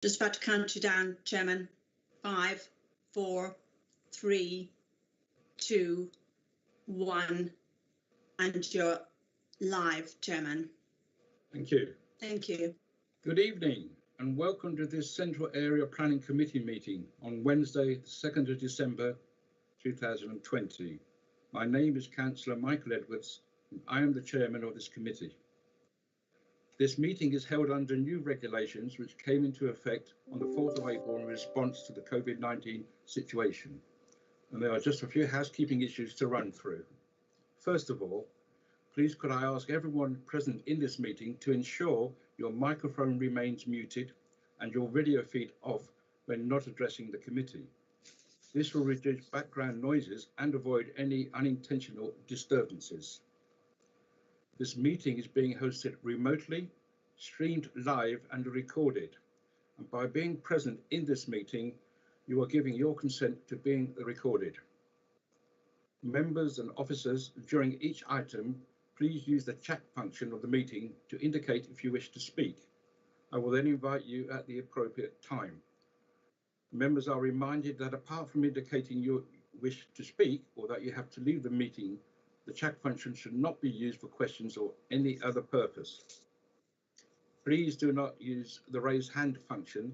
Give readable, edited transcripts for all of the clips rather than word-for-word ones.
Just about to count you down, Chairman. 5, 4, 3, 2, 1, and you're live, Chairman. Thank you. Thank you. Good evening and welcome to this Central Area Planning Committee meeting on Wednesday, the 2nd of December 2020. My name is Councillor Michael Edwards and I am the chairman of this committee. This meeting is held under new regulations which came into effect on the 4th of April in response to the COVID-19 situation. And there are just a few housekeeping issues to run through. First of all, please could I ask everyone present in this meeting to ensure your microphone remains muted and your video feed off when not addressing the committee. This will reduce background noises and avoid any unintentional disturbances. This meeting is being hosted remotely, streamed live and recorded. And by being present in this meeting, you are giving your consent to being recorded. Members and officers during each item, please use the chat function of the meeting to indicate if you wish to speak. I will then invite you at the appropriate time. Members are reminded that apart from indicating you wish to speak or that you have to leave the meeting, the chat function should not be used for questions or any other purpose. Please do not use the raise hand function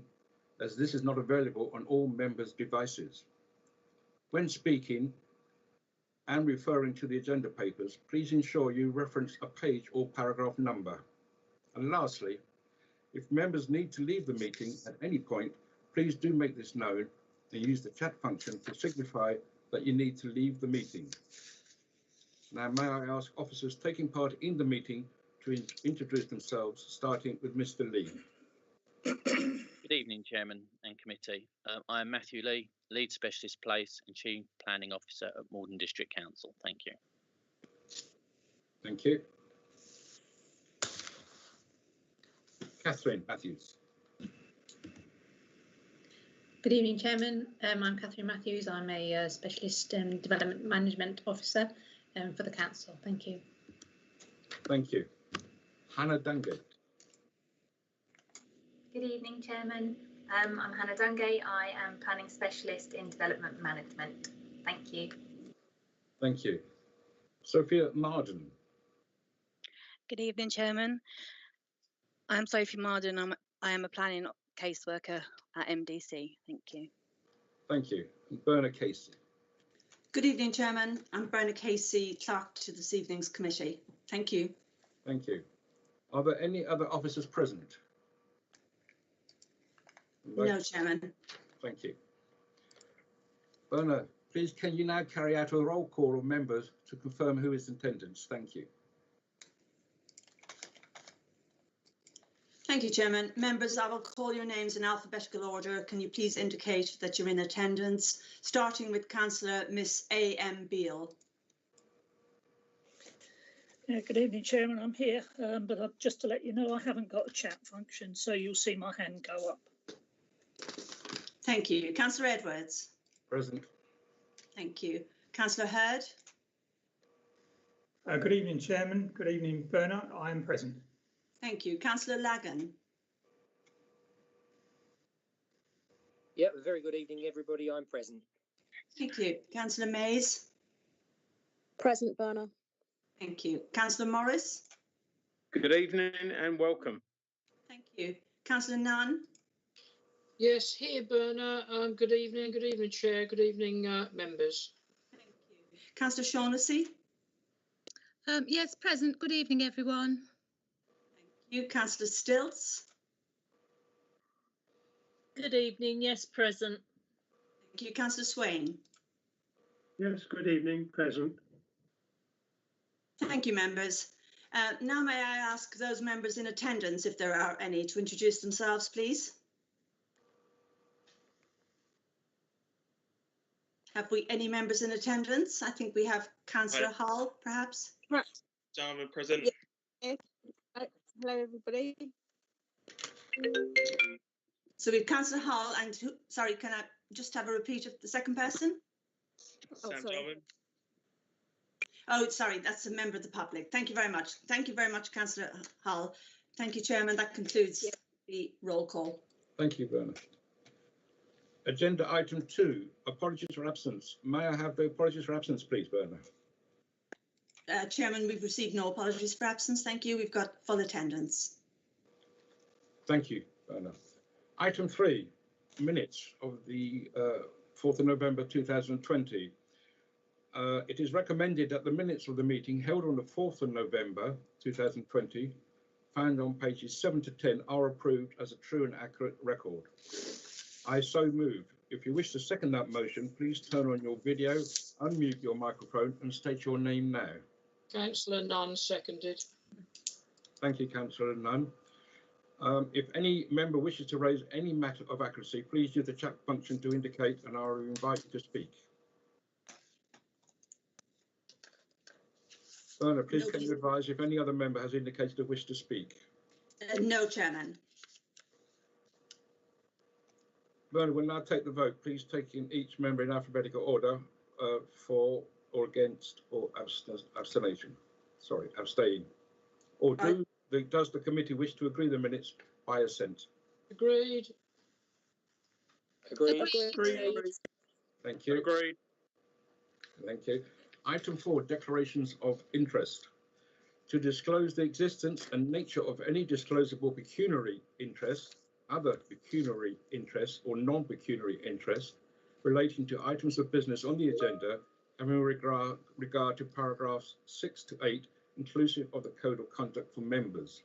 as this is not available on all members' devices. When speaking and referring to the agenda papers, please ensure you reference a page or paragraph number. And lastly, if members need to leave the meeting at any point, please do make this known and use the chat function to signify that you need to leave the meeting. Now, may I ask officers taking part in the meeting to introduce themselves, starting with Mr. Lee. Good evening, Chairman and Committee. I am Matthew Lee, Lead Specialist Place and Chief Planning Officer at Morden District Council. Thank you. Thank you. Catherine Matthews. Good evening, Chairman. I'm Catherine Matthews. I'm a Specialist Development Management Officer for the Council. Thank you. Thank you. Hannah Dungay. Good evening, Chairman. I'm Hannah Dungay. I am Planning Specialist in Development Management. Thank you. Thank you. Sophia Marden. Good evening, Chairman. I'm Sophie Marden. I am a planning caseworker at MDC. Thank you. Thank you. And Berna Casey. Good evening, Chairman. I'm Berna Casey, clerk to this evening's committee. Thank you. Thank you. Are there any other officers present? No, Chairman. Thank you. Berna, please can you now carry out a roll call of members to confirm who is in attendance? Thank you. Thank you, Chairman. Members, I will call your names in alphabetical order. Can you please indicate that you're in attendance, starting with Councillor Miss A.M. Beale. Yeah, good evening, Chairman. I'm here, but just to let you know, I haven't got a chat function, so you'll see my hand go up. Thank you. Councillor Edwards. Present. Thank you. Councillor Hurd. Good evening, Chairman. Good evening, Berna. I am present. Thank you. Councillor Lagan. Yep, very good evening, everybody. I'm present. Thank you. Councillor Mays. Present, Berna. Thank you. Councillor Morris. Good evening and welcome. Thank you. Councillor Nunn. Yes, here, Berna. Good evening, Chair. Good evening, members. Thank you. Councillor Shaughnessy. Yes, present. Good evening, everyone. Thank you. Councillor Stilts. Good evening. Yes, present. Thank you. Councillor Swain. Yes, good evening. Present. Thank you, members. Now may I ask those members in attendance, if there are any, to introduce themselves, please. Have we any members in attendance? I think we have Councillor Hull, perhaps. Gentlemen present. Yeah. Hello, everybody. So we have Councillor Hull and sorry, can I just have a repeat of the second person? Oh, sorry. Oh, sorry, that's a member of the public. Thank you very much. Thank you very much, Councillor Hull. Thank you, Chairman. That concludes the roll call. Thank you, Bernard. Agenda item 2, apologies for absence. May I have the apologies for absence, please, Bernard? Chairman, we've received no apologies for absence. Thank you. We've got full attendance. Thank you, Bernard. Item 3, minutes of the 4th of November 2020. It is recommended that the minutes of the meeting held on the 4th of November 2020, found on pages 7 to 10, are approved as a true and accurate record. I so move. If you wish to second that motion, please turn on your video, unmute your microphone and state your name now. Councillor Nunn, seconded. Thank you, Councillor Nunn. If any member wishes to raise any matter of accuracy, please use the chat function to indicate and I will invite you to speak. Bernard, please can you advise if any other member has indicated a wish to speak? No, Chairman. Bernard, we'll now take the vote. Please take in each member in alphabetical order for or against or abstention. Sorry, abstain. Or does the committee wish to agree the minutes by assent? Agreed. Agreed. Thank you. Agreed. Thank you. Item 4, declarations of interest. To disclose the existence and nature of any disclosable pecuniary interest, other pecuniary interest or non-pecuniary interest relating to items of business on the agenda, having regard to paragraphs 6 to 8, inclusive of the Code of Conduct for members.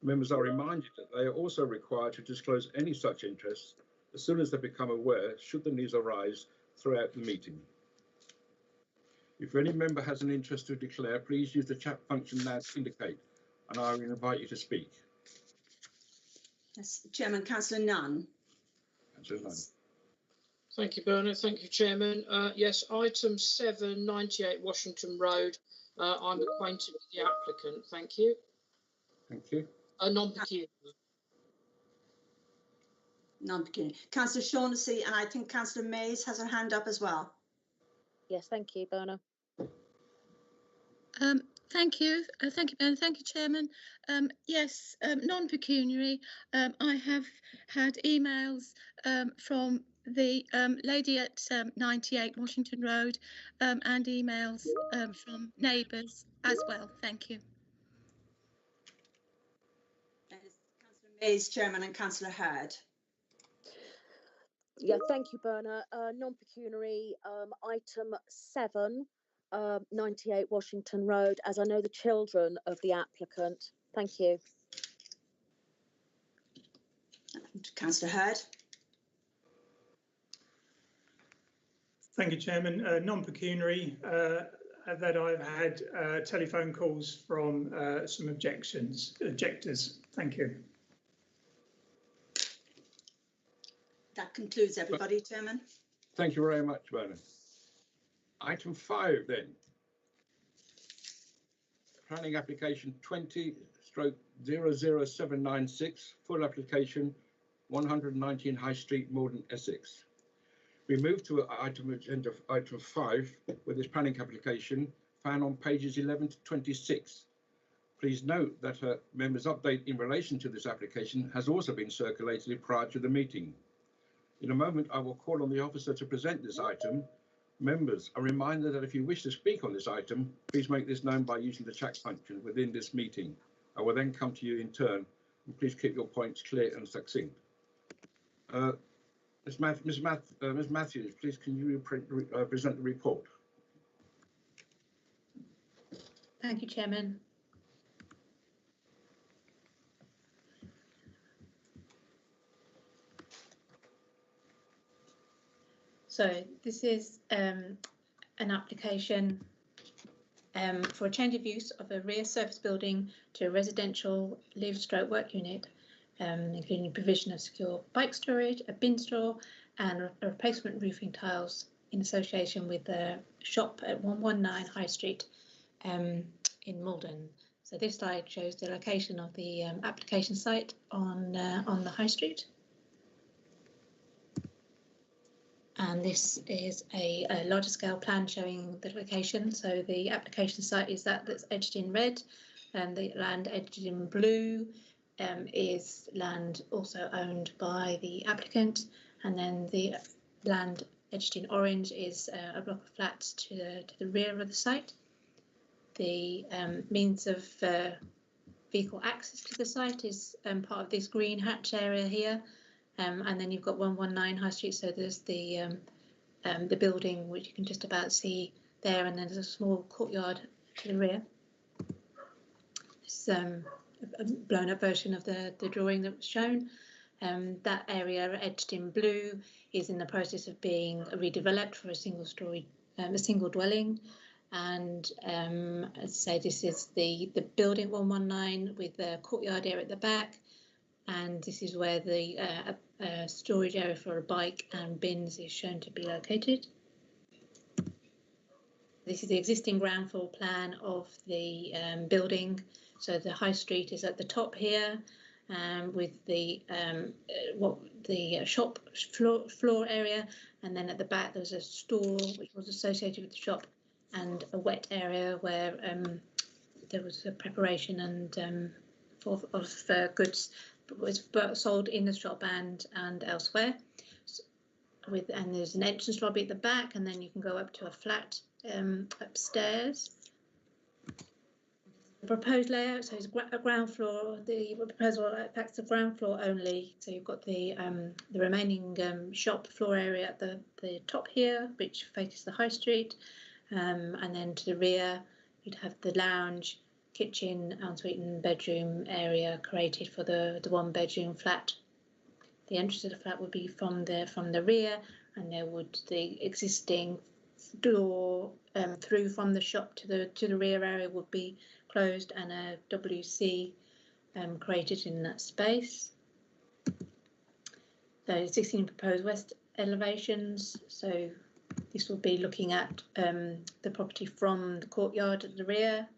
Members are reminded that they are also required to disclose any such interests as soon as they become aware, should the needs arise throughout the meeting. If any member has an interest to declare, please use the chat function now to indicate, and I will invite you to speak. Yes, Chairman, Councillor Nunn. Councillor Nunn. Thank you, Bernard. Thank you, Chairman. Yes, item 7, 98 Washington Road. I'm acquainted with the applicant. Thank you. Thank you. Non-pecuniary. Non-pecuniary. Councillor Shaughnessy, and I think Councillor Mays has her hand up as well. Yes, thank you, Bernard. Thank you, Ben. Thank you, Chairman. Yes, non-pecuniary. I have had emails from the lady at 98 Washington Road and emails from neighbours as well. Thank you. Councillor Mays, Chairman, and Councillor Hurd. Yeah, thank you, Bernard. Non-pecuniary, item 7, 98 Washington Road, as I know the children of the applicant. Thank you. Councillor Hurd. Thank you, Chairman. Non-pecuniary, that I've had telephone calls from some objectors. Thank you. That concludes everybody, Chairman. Thank you very much, Bernard. Item 5 then. Planning application 20/00796, full application 119 High Street, Morden, Essex. We move to item 5 with this planning application found on pages 11 to 26. Please note that a member's update in relation to this application has also been circulated prior to the meeting. In a moment, I will call on the officer to present this item. Members, a reminder that if you wish to speak on this item, please make this known by using the chat function within this meeting. I will then come to you in turn, and please keep your points clear and succinct. Ms. Matthews, please can you present the report? Thank you, Chairman. So this is an application for a change of use of a rear surface building to a residential live/work unit, including provision of secure bike storage, a bin store, and a replacement roofing tiles in association with the shop at 119 High Street in Malden. So this slide shows the location of the application site on the High Street. And this is a larger scale plan showing the location. So the application site is that's edged in red, and the land edged in blue, is land also owned by the applicant, and then the land edged in orange is a block of flats to the rear of the site. The means of vehicle access to the site is part of this green hatch area here, and then you've got 119 High Street, so there's the building which you can just about see there, and then there's a small courtyard to the rear. It's a blown up version of the drawing that was shown. That area edged in blue is in the process of being redeveloped for a single dwelling. And as I say, this is the building 119 with the courtyard area at the back, and this is where the storage area for a bike and bins is shown to be located. This is the existing ground floor plan of the building. So the High Street is at the top here, with the shop floor area, and then at the back there's a store which was associated with the shop, and a wet area where there was a preparation and of goods was sold in the shop and elsewhere. And there's an entrance lobby at the back, and then you can go up to a flat upstairs. The proposed layout, so it's a ground floor. The proposal impacts the ground floor only. So you've got the remaining shop floor area at the top here, which faces the High Street, and then to the rear you'd have the lounge, kitchen, ensuite and bedroom area created for the one bedroom flat. The entrance to the flat would be from the rear, and there would the existing door through from the shop to the rear area would be closed, and a WC created in that space. So 16 proposed west elevations. So this will be looking at the property from the courtyard at the rear.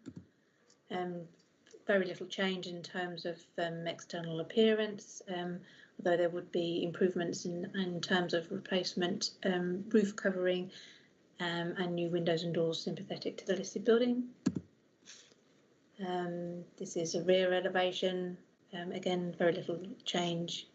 Very little change in terms of external appearance, although there would be improvements in terms of replacement roof covering and new windows and doors sympathetic to the listed building. This is a rear elevation, again very little change.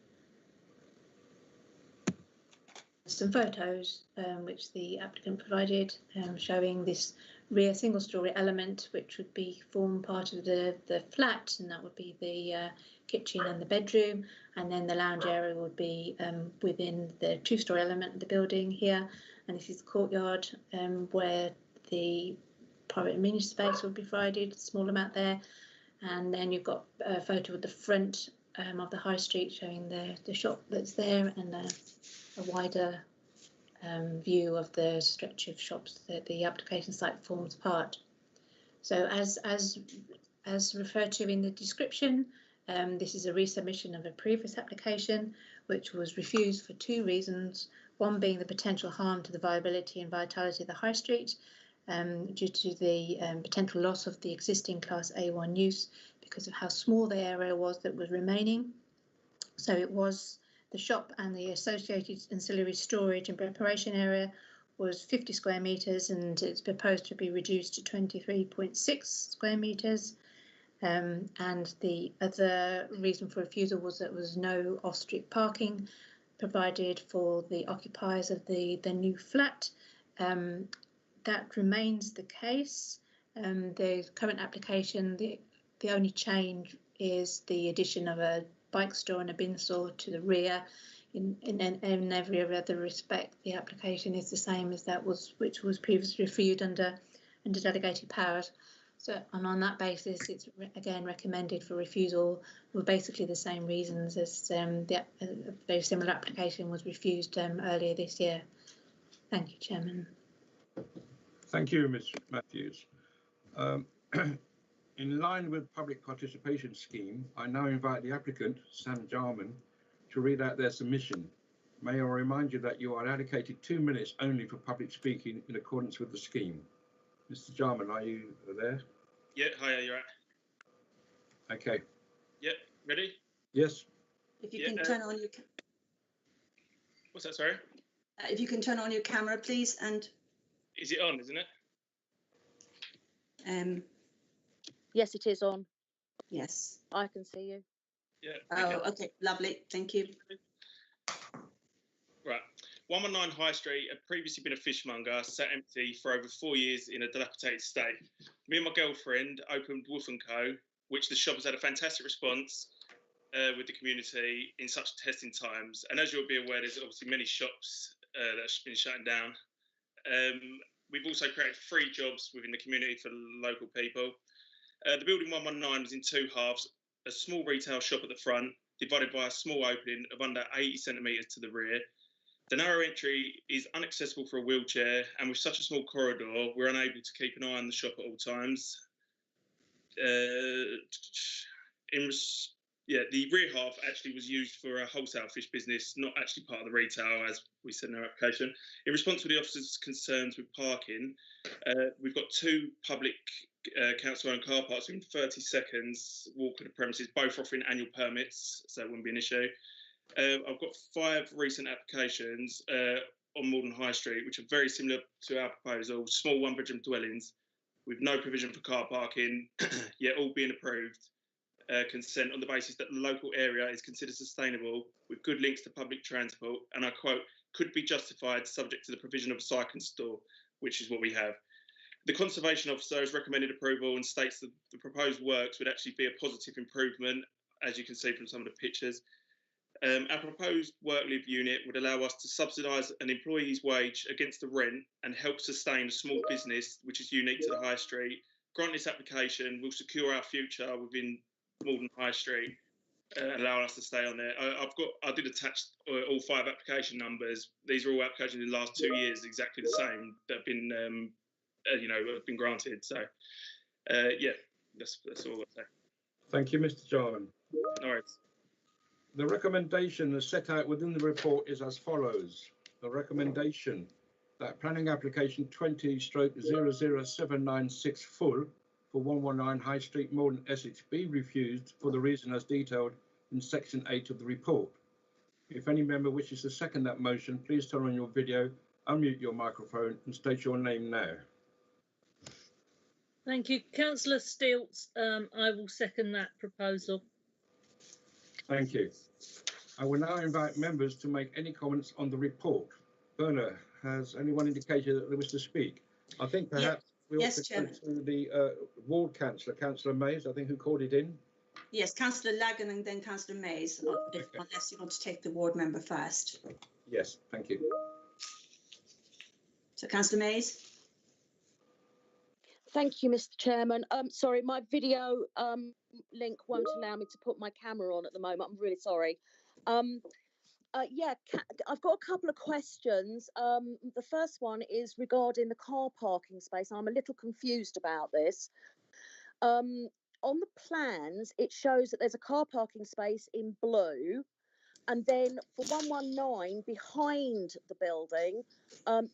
Some photos which the applicant provided showing this rear single-storey element, which would form part of the flat, and that would be the kitchen and the bedroom, and then the lounge area would be within the two-storey element of the building here. And this is the courtyard where the private amenity space would be provided, a small amount there, and then you've got a photo of the front of the High Street showing the shop that's there, and a wider view of the stretch of shops that the application site forms part. So as referred to in the description, this is a resubmission of a previous application which was refused for two reasons, one being the potential harm to the viability and vitality of the High Street due to the potential loss of the existing Class A1 use because of how small the area was that was remaining. So it was the shop and the associated ancillary storage and preparation area was 50 square metres, and it's proposed to be reduced to 23.6 square metres. And the other reason for refusal was that there was no off-street parking provided for the occupiers of the new flat. That remains the case. The current application, the only change is the addition of a bike store and a bin store to the rear. In every other respect, the application is the same as that which was previously refused under delegated powers. So, and on that basis, it's again recommended for refusal for basically the same reasons as a very similar application was refused earlier this year. Thank you, Chairman. Thank you, Ms. Matthews. In line with public participation scheme, I now invite the applicant, Sam Jarman, to read out their submission. May I remind you that you are allocated 2 minutes only for public speaking in accordance with the scheme. Mr. Jarman, are you there? Yeah, hi, you're right. Okay. Yeah, ready? Yes. If you can turn on your... What's that, sorry? If you can turn on your camera, please, and... Is it on, isn't it? Yes, it is on. Yes. I can see you. Yeah. Oh, okay, lovely. Thank you. Right. 119 High Street had previously been a fishmonger, sat empty for over 4 years in a dilapidated state. Me and my girlfriend opened Wolf & Co., which the shop has had a fantastic response with the community in such testing times. And as you'll be aware, there's obviously many shops that have been shutting down. We've also created 3 jobs within the community for local people. The building 119 was in 2 halves, a small retail shop at the front, divided by a small opening of under 80 centimetres to the rear. The narrow entry is inaccessible for a wheelchair, and with such a small corridor, we're unable to keep an eye on the shop at all times. The rear half actually was used for a wholesale fish business, not actually part of the retail, as we said in our application. In response to the officers' concerns with parking, we've got 2 public council-owned car parks within 30 seconds walk of the premises, both offering annual permits, so it wouldn't be an issue. I've got 5 recent applications on Morden High Street, which are very similar to our proposal, small 1-bedroom dwellings with no provision for car parking, yet all being approved. Consent on the basis that the local area is considered sustainable with good links to public transport, and I quote, could be justified subject to the provision of a cycling store, which is what we have. The Conservation Officer has recommended approval and states that the proposed works would actually be a positive improvement, as you can see from some of the pictures. Our proposed work live unit would allow us to subsidise an employee's wage against the rent and help sustain a small business which is unique to the High Street. Grant this application will secure our future within Morden High Street, allowing us to stay on there. I did attach all 5 application numbers. These are all applications in the last 2 years, exactly the same, that have been, have been granted. So, yeah, that's all I'll say. Thank you, Mr. Jarman. No worries. The recommendation as set out within the report is as follows. The recommendation that planning application 20/00796 full for 119 High Street, Morden, Essex be refused for the reason as detailed in section 8 of the report. If any member wishes to second that motion, please turn on your video, unmute your microphone and state your name now. Thank you. Councillor Stilts, I will second that proposal. Thank you. I will now invite members to make any comments on the report. Berna, has anyone indicated that they wish to speak? I think perhaps we ought to go to the ward councillor, Councillor Mays, I think, who called it in. Yes, Councillor Lagan and then Councillor Mays, unless you want to take the ward member first. Yes, thank you. So, Councillor Mays. Thank you, Mr. Chairman. Sorry, my video link won't allow me to put my camera on at the moment. I'm really sorry. Yeah, I've got a couple of questions. The first one is regarding the car parking space. I'm a little confused about this. On the plans, it shows that there's a car parking space in blue. And then for 119 behind the building,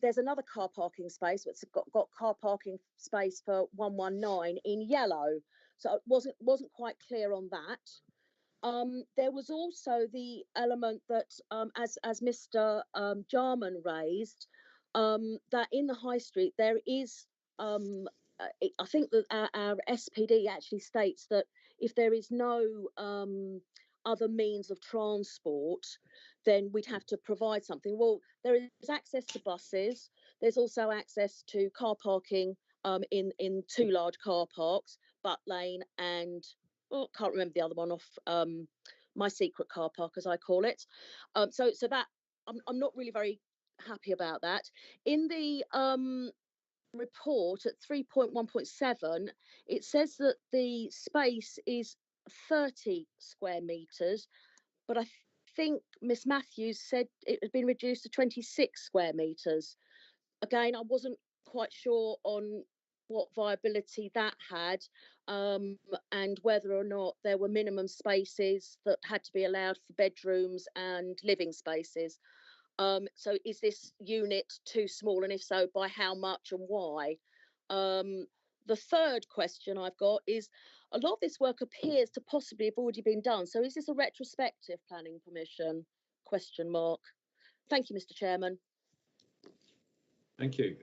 there's another car parking space which has got car parking space for 119 in yellow. So it wasn't quite clear on that. There was also the element that, as Mr. Jarman raised, that in the High Street there is, I think that our SPD actually states that if there is no other means of transport, then we'd have to provide something. Well, there is access to buses. There's also access to car parking in 2 large car parks, Butt Lane and can't remember the other one off my secret car park, as I call it. So that I'm not really very happy about that. In the report at 3.1.7, it says that the space is 30 square metres, but I think Miss Matthews said it had been reduced to 26 square metres. Again, I wasn't quite sure on what viability that had, and whether or not there were minimum spaces that had to be allowed for bedrooms and living spaces. So is this unit too small, and if so, by how much and why? The third question I've got is, a lot of this work appears to possibly have already been done. So is this a retrospective planning permission? Question mark. Thank you, Mr. Chairman. Thank you.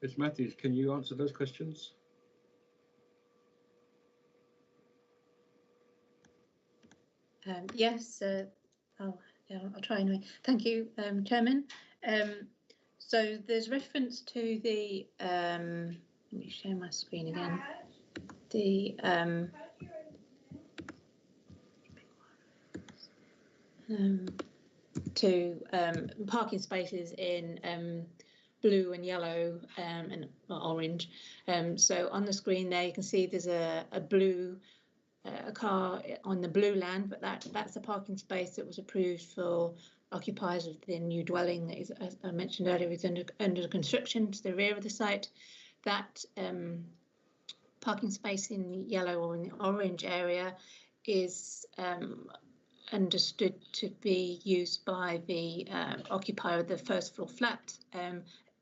Ms. Matthews, can you answer those questions? Yes. Oh, yeah, I'll try anyway. Thank you, Chairman. So there's reference to the. Let me share my screen again. The parking spaces in blue and yellow and orange. So on the screen there, you can see there's a blue a car on the blue land, but that's a parking space that was approved for occupiers of the new dwelling that is, as I mentioned earlier, is under construction to the rear of the site. That parking space in the yellow or in the orange area is understood to be used by the occupier of the first floor flat,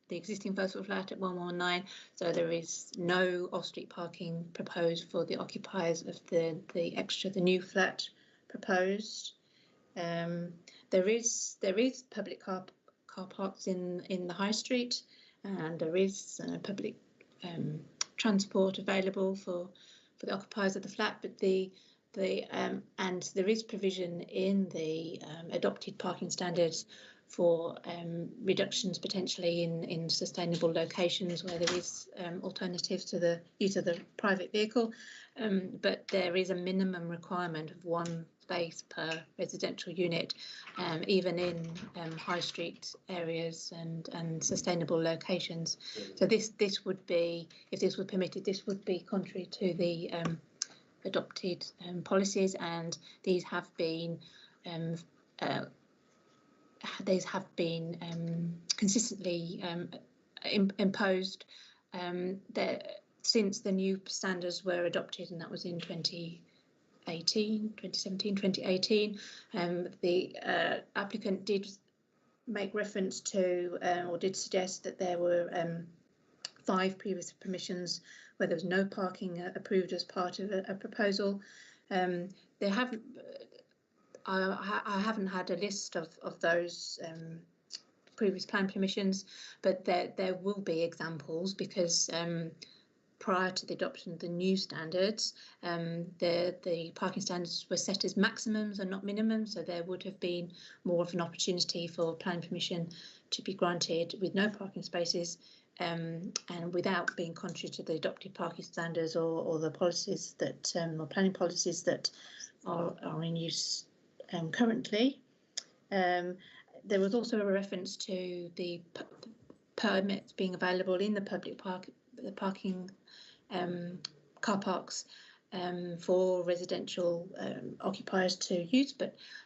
the existing first floor flat at 119. So there is no off-street parking proposed for the occupiers of the new flat proposed. There is public car parks in the high street, and there is public transport available for the occupiers of the flat, but and there is provision in the adopted parking standards for reductions potentially in sustainable locations where there is alternatives to the use of the private vehicle, but there is a minimum requirement of one space per residential unit, even in high street areas and sustainable locations. So this would be, if this were permitted, this would be contrary to the adopted policies, and these have been consistently imposed since the new standards were adopted, and that was in 2018. The applicant did make reference to or did suggest that there were 5 previous permissions where there was no parking approved as part of a proposal. I haven't had a list of those previous plan permissions, but there will be examples because prior to the adoption of the new standards, the parking standards were set as maximums and not minimums, so there would have been more of an opportunity for planning permission to be granted with no parking spaces, and without being contrary to the adopted parking standards or the policies that or planning policies that are in use currently. There was also a reference to the permits being available in the public parking car parks for residential occupiers to use,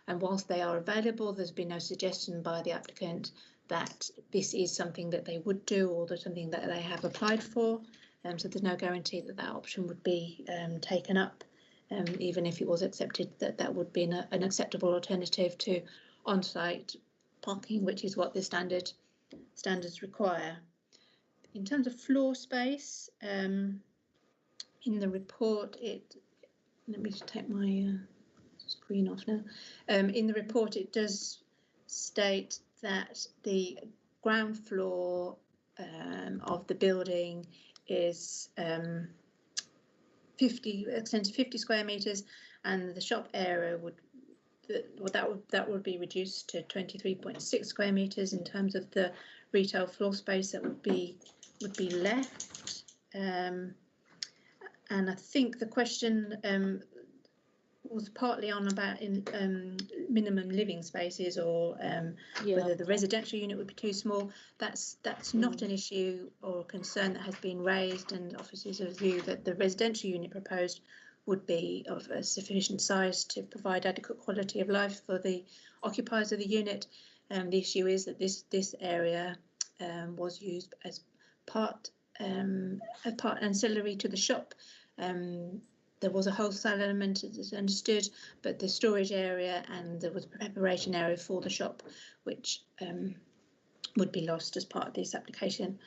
and whilst they are available, there's been no suggestion by the applicant that this is something that they would do or that something that they have applied for. So there's no guarantee that option would be taken up, even if it was accepted, that would be an acceptable alternative to on-site parking, which is what the standards require. In terms of floor space, in the report, let me just take my screen off now. In the report, it does state that the ground floor of the building is extends to 50 square metres, and the shop area that would be reduced to 23.6 square metres in terms of the retail floor space that would be left. And I think the question was partly on about minimum living spaces, or whether the residential unit would be too small. That's not an issue or a concern that has been raised, and officers of the view that the residential unit proposed would be of a sufficient size to provide adequate quality of life for the occupiers of the unit. The issue is that this area was used as part ancillary to the shop. There was a wholesale element, as understood, but the storage area and there was a preparation area for the shop, which would be lost as part of this application.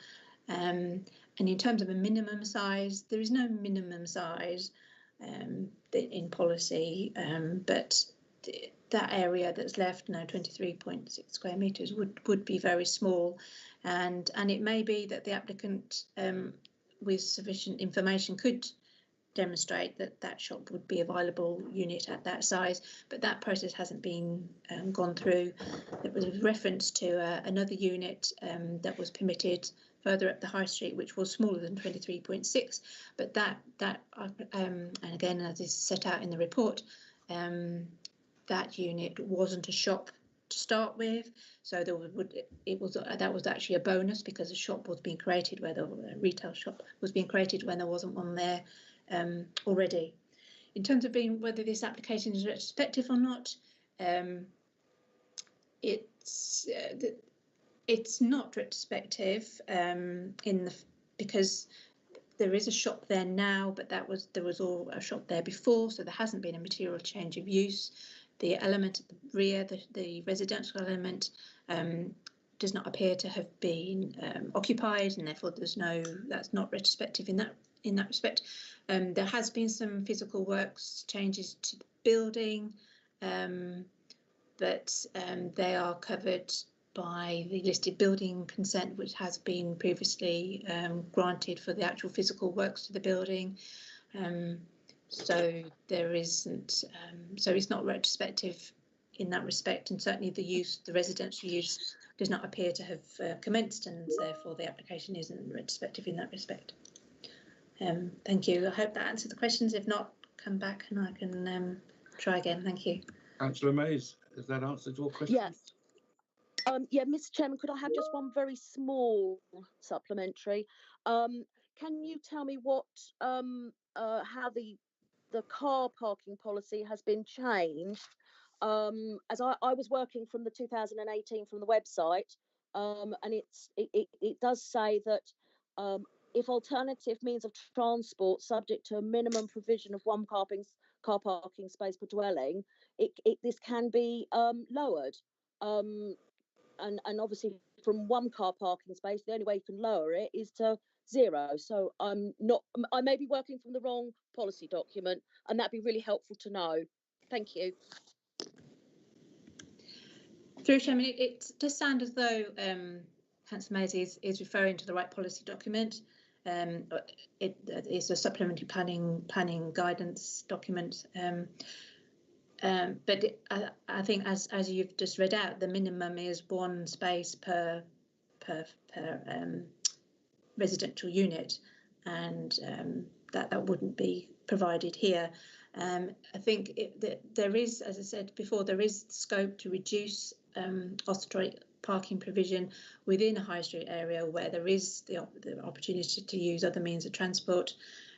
And in terms of a minimum size, there is no minimum size in policy, but that area that's left, 23.6 square metres, would be very small, and it may be that the applicant with sufficient information could demonstrate that that shop would be a viable unit at that size, but that process hasn't been gone through. There was a reference to another unit that was permitted further up the high street, which was smaller than 23.6, but that and again, as is set out in the report, that unit wasn't a shop to start with, so that was actually a bonus because a shop was being created where the retail shop was being created when there wasn't one there already. In terms of whether this application is retrospective or not, it's not retrospective because there is a shop there now, but there was a shop there before, so there hasn't been a material change of use. The element at the rear, the residential element, does not appear to have been occupied, and therefore that's not retrospective in that respect. There has been some physical works changes to the building, but they are covered by the listed building consent, which has been previously granted for the actual physical works to the building. So there isn't, so it's not retrospective in that respect, and certainly the residential use does not appear to have commenced, and therefore the application isn't retrospective in that respect. Thank you. I hope that answered the questions. If not, come back and I can try again. Thank you. Councillor Mays, has that answered your question? Yes. Yeah, Mr. Chairman, could I have just one very small supplementary? Can you tell me what how the car parking policy has been changed? As I was working from the 2018 from the website, and it does say that if alternative means of transport subject to a minimum provision of one car parking space per dwelling, this can be lowered. And obviously from one car parking space, the only way you can lower it is to 0. So I may be working from the wrong policy document, and that'd be really helpful to know. Thank you. Through Chairman, it does sound as though Councillor Mays is referring to the right policy document. It is a supplementary planning guidance document. But I think, as you've just read out, the minimum is one space per residential unit, and that wouldn't be provided here. I think there is, as I said before, there is scope to reduce off-street parking provision within a high street area where there is the opportunity to use other means of transport.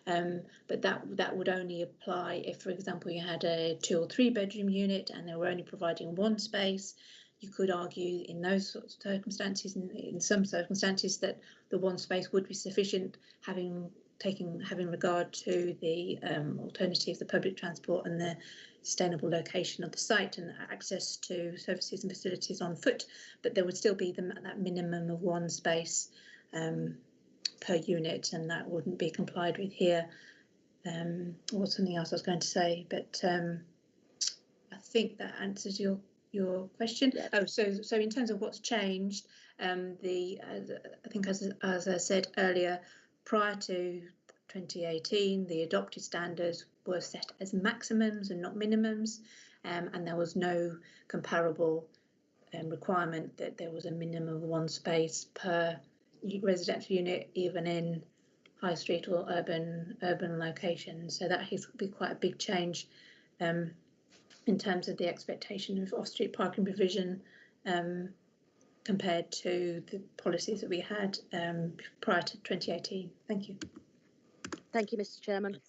But that would only apply if, for example, you had a 2 or 3 bedroom unit and they were only providing one space. You could argue in those sorts of circumstances, in some circumstances, that the one space would be sufficient, having regard to the alternatives, the public transport and the sustainable location of the site and access to services and facilities on foot. But there would still be that minimum of one space per unit, and that wouldn't be complied with here. Or something else I was going to say, but I think that answers your question. Yes. Oh, so in terms of what's changed, I think as I said earlier, prior to 2018, the adopted standards were set as maximums and not minimums, and there was no comparable requirement that there was a minimum of one space per residential unit, even in high street or urban locations. So that has been quite a big change in terms of the expectation of off-street parking provision compared to the policies that we had prior to 2018. Thank you. Thank you, Mr. Chairman.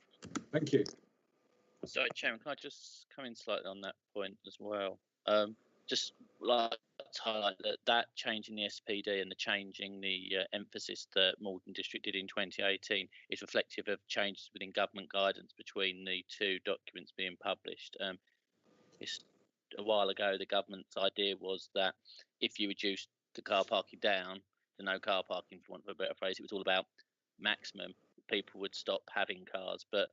Thank you. Sorry, Chairman, can I just come in slightly on that point as well? Just like to highlight that change in the SPD and the changing the emphasis that Morden District did in 2018 is reflective of changes within government guidance between the two documents being published. It's a while ago, the government's idea was that if you reduced the car parking down to no car parking, for want of a better phrase, it was all about maximum. People would stop having cars, but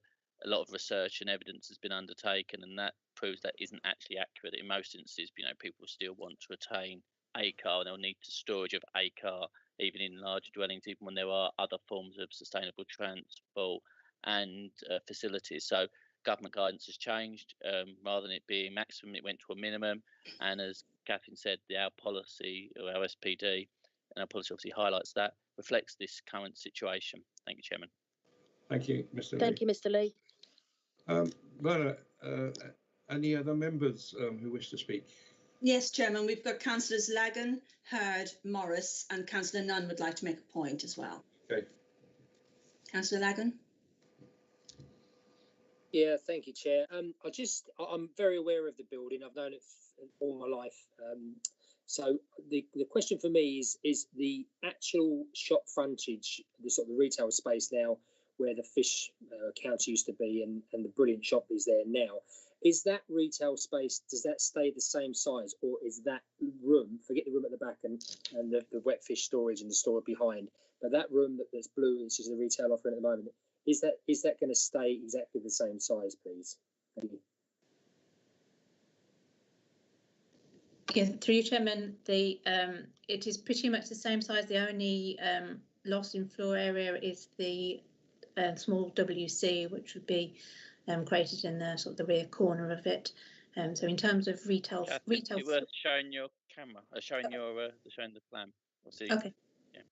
a lot of research and evidence has been undertaken, and that proves that isn't actually accurate. In most instances, people still want to retain a car, and they'll need the storage of a car, even in larger dwellings, even when there are other forms of sustainable transport and facilities. So government guidance has changed. Rather than it being maximum, it went to a minimum. And as Catherine said, our policy, or our SPD, and our policy obviously highlights that, reflects this current situation. Thank you, Chairman. Thank you, Mr. Lee. Thank you, Mr. Lee. Well, any other members who wish to speak? Yes, Chairman, we've got Councillors Lagan, Hurd, Morris, and Councillor Nunn would like to make a point as well. Okay. Councillor Lagan. Yeah, thank you, Chair. I'm very aware of the building. I've known it all my life. So the question for me is the actual shop frontage, the sort of retail space now, where the fish counter used to be, and the brilliant shop is there now. Is that retail space, does that stay the same size, or is that room, forget the room at the back and the wet fish storage and the store behind, but that room that's blue, which is the retail offering at the moment, is that going to stay exactly the same size, please? Thank you. Yeah, through you, Chairman, it is pretty much the same size. The only loss in floor area is the small WC, which would be created in the sort of the rear corner of it. So in terms of retail, Is it worth showing your camera, showing the plan? Obviously, okay. Yeah.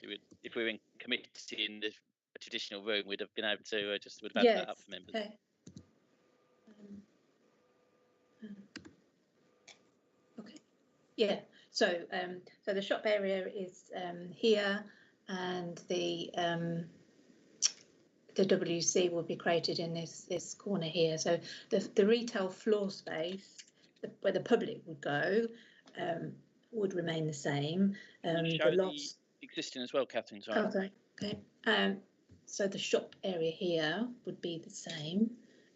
So if we were in committee in the traditional room, we'd have been able to would have had that up for members. Okay. Okay. Yeah. So so the shop area is here, and the WC will be created in this corner here. So the retail floor space, where the public would go, would remain the same. Show the existing as well, Catherine. Sorry. Oh, sorry. Okay. So the shop area here would be the same,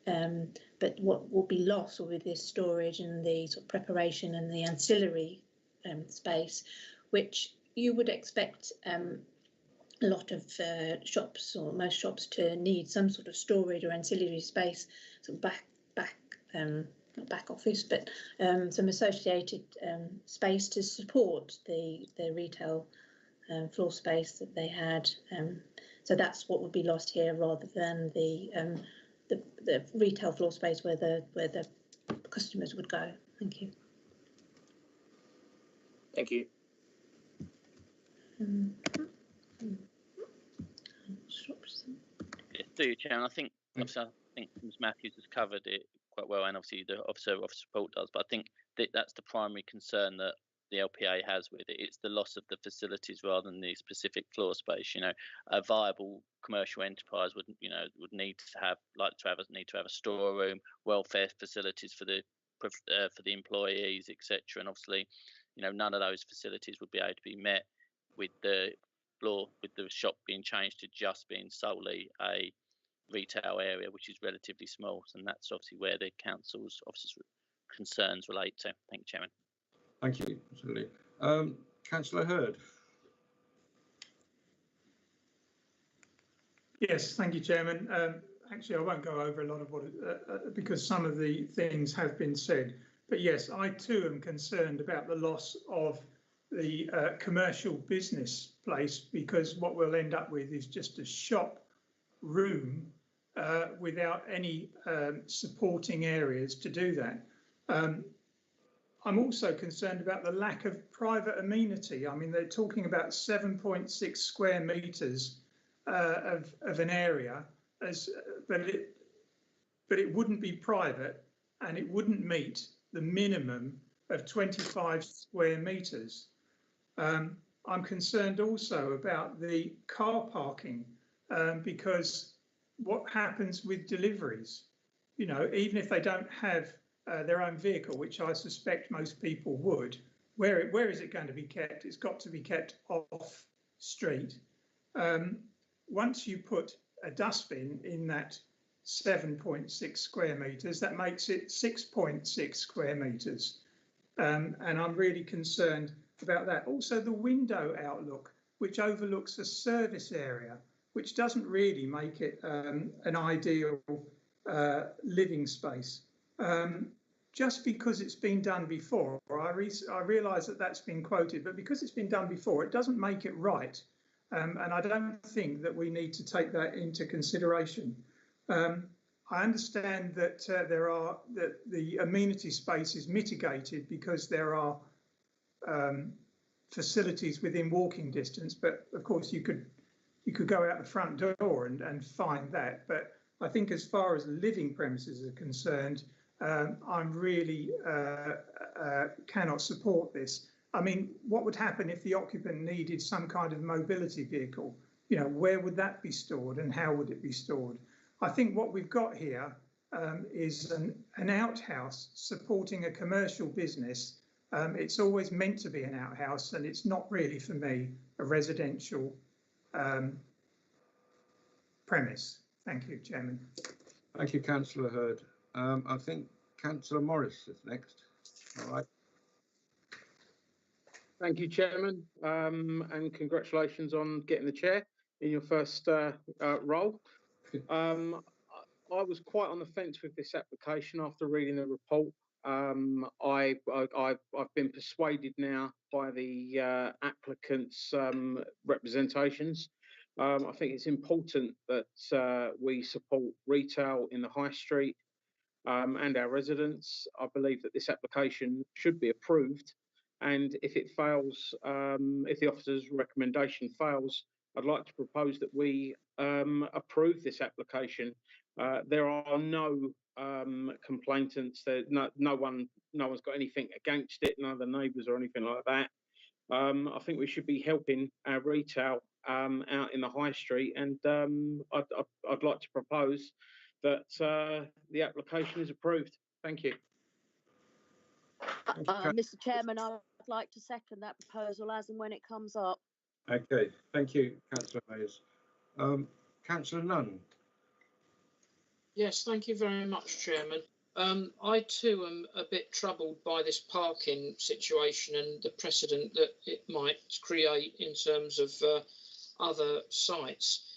but what will be lost will be the storage and the sort of preparation and the ancillary space, which you would expect a lot of shops, or most shops, to need some sort of storage or ancillary space, sort of not back office, but some associated space to support the retail floor space that they had. So that's what would be lost here, rather than the retail floor space where the customers would go. Thank you. Thank you. Yeah, do you, Chairman? I think Ms Matthews has covered it quite well, and obviously the officer report does. But I think that's the primary concern that the LPA has with it. It's the loss of the facilities rather than the specific floor space. You know, a viable commercial enterprise would need to have a storeroom, welfare facilities for the employees, etc. And obviously, none of those facilities would be able to be met with the shop being changed to just being solely a retail area, which is relatively small. And that's obviously where the council's officers' concerns relate to. Thank you, Chairman. Thank you, absolutely. Councillor Hurd. Yes, thank you, Chairman. Actually, I won't go over a lot of what because some of the things have been said. But yes, I too am concerned about the loss of the commercial business place, because what we'll end up with is just a shop room without any supporting areas to do that. I'm also concerned about the lack of private amenity. I mean, they're talking about 7.6 square metres of an area, but it wouldn't be private, and it wouldn't meet the minimum of 25 square metres. I'm concerned also about the car parking, because what happens with deliveries? Even if they don't have their own vehicle, which I suspect most people would, where is it going to be kept? It's got to be kept off street. Once you put a dustbin in that 7.6 square metres, that makes it 6.6 square metres. And I'm really concerned about that. Also, the window outlook, which overlooks a service area, which doesn't really make it an ideal living space. Just because it's been done before, I realise that that's been quoted, but because it's been done before, it doesn't make it right. and I don't think that we need to take that into consideration. I understand that that the amenity space is mitigated because there are facilities within walking distance, but of course you could go out the front door and find that. But I think as far as living premises are concerned, I'm really cannot support this. I mean, what would happen if the occupant needed some kind of mobility vehicle? You know, where would that be stored and how would it be stored? I think what we've got here is an outhouse supporting a commercial business. It's always meant to be an outhouse, and it's not really, for me, a residential premise. Thank you, Chairman. Thank you, Councillor Hurd. I think Councillor Morris is next. All right. Thank you, Chairman, and congratulations on getting the chair in your first role. I was quite on the fence with this application after reading the report. I've been persuaded now by the applicant's representations. I think it's important that we support retail in the high street and our residents. I believe that this application should be approved, and if it fails, if the officer's recommendation fails, I'd like to propose that we approve this application. There are no complainants. No one's got anything against it. None of the neighbours or anything like that. I think we should be helping our retail out in the high street, and I'd like to propose that the application is approved. Thank you. Mr. Chairman, I'd like to second that proposal as and when it comes up. Okay, thank you, Councillor Hayes. Councillor Nunn. Yes, thank you very much, Chairman. I too am a bit troubled by this parking situation and the precedent that it might create in terms of other sites.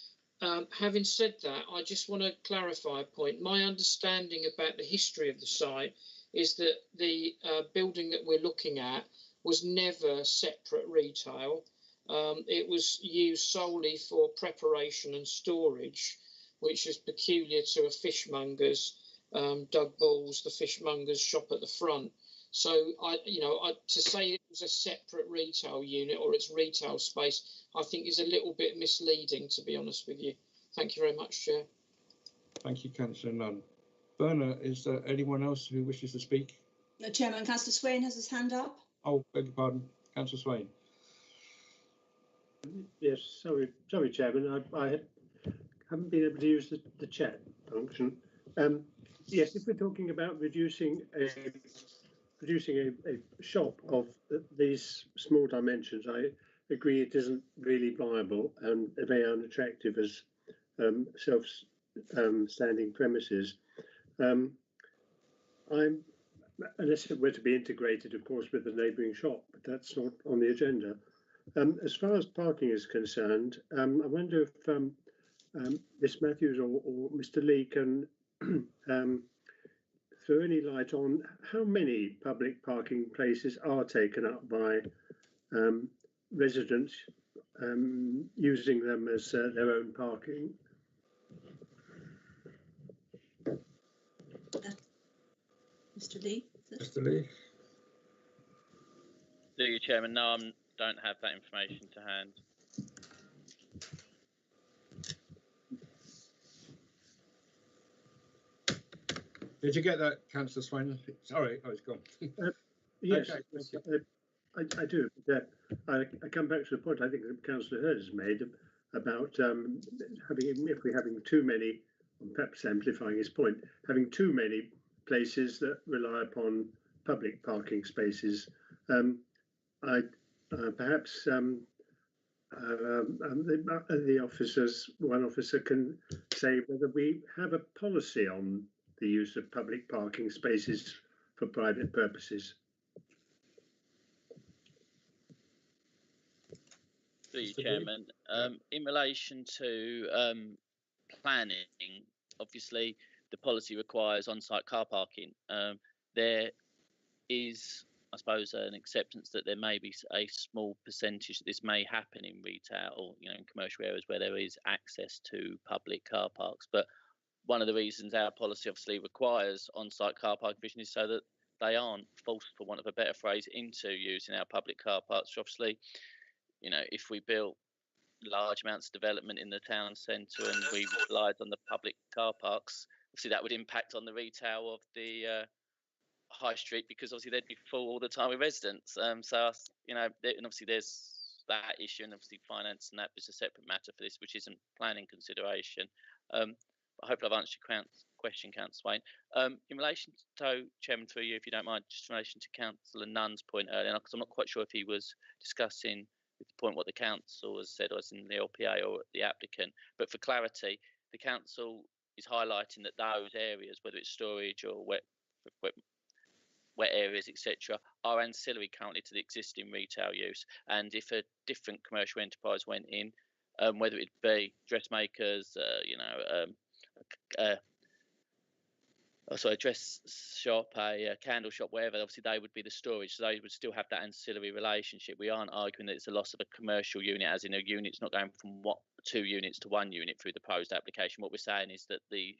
Having said that, I just want to clarify a point. My understanding about the history of the site is that the building that we're looking at was never separate retail. It was used solely for preparation and storage, which is peculiar to a fishmonger's, Doug Ball's, the fishmonger's shop at the front. So to say it was a separate retail unit or its retail space, I think is a little bit misleading, to be honest with you. Thank you very much, Chair. Thank you, Councillor Nunn. Berna, is there anyone else who wishes to speak? No, Chairman, Councillor Swain has his hand up. Oh, beg your pardon, Councillor Swain. Yes, sorry, Chairman. I haven't been able to use the chat function. Yes, if we're talking about producing a shop of these small dimensions, I agree it isn't really viable and very unattractive as self-standing premises. Unless it were to be integrated, of course, with the neighbouring shop, but that's not on the agenda. As far as parking is concerned, I wonder if Ms. Matthews or Mr. Lee can throw any light on how many public parking places are taken up by residents using them as their own parking. Mr. Lee. Mr. Lee. Through you, Chairman. No, I don't have that information to hand. Did you get that, Councillor Swain? Sorry, it's gone. Yes, Okay, I do. I come back to the point I think that Councillor Hurd has made about if we're having too many, perhaps amplifying his point, having too many places that rely upon public parking spaces. Perhaps the officers, one officer can say whether we have a policy on the use of public parking spaces for private purposes. Through you, Chairman. In relation to planning, obviously the policy requires on-site car parking. There is I suppose, an acceptance that there may be a small percentage that this may happen in retail or, in commercial areas where there is access to public car parks. But one of the reasons our policy obviously requires on-site car park provision is so that they aren't forced, for want of a better phrase, into using our public car parks. Obviously, if we built large amounts of development in the town centre and we relied on the public car parks, obviously that would impact on the retail of the high street, because obviously they'd be full all the time with residents. So and obviously there's that issue, and obviously finance and that is a separate matter for this, which isn't planning consideration. I hope I've answered your question, Councillor Swain. In relation to, Chairman, through you, if you don't mind, just in relation to Councillor Nunn's point earlier, because I'm not quite sure if he was discussing with the point what the council has said, or as in the LPA or the applicant, but for clarity, the council is highlighting that those areas, whether it's storage or wet areas, etc., are ancillary currently to the existing retail use. And if a different commercial enterprise went in, whether it be dressmakers, a dress shop, a candle shop, whatever, obviously they would be the storage, so they would still have that ancillary relationship. We aren't arguing that it's a loss of a commercial unit, as in a unit's not going from 2 units to 1 unit through the proposed application. What we're saying is that the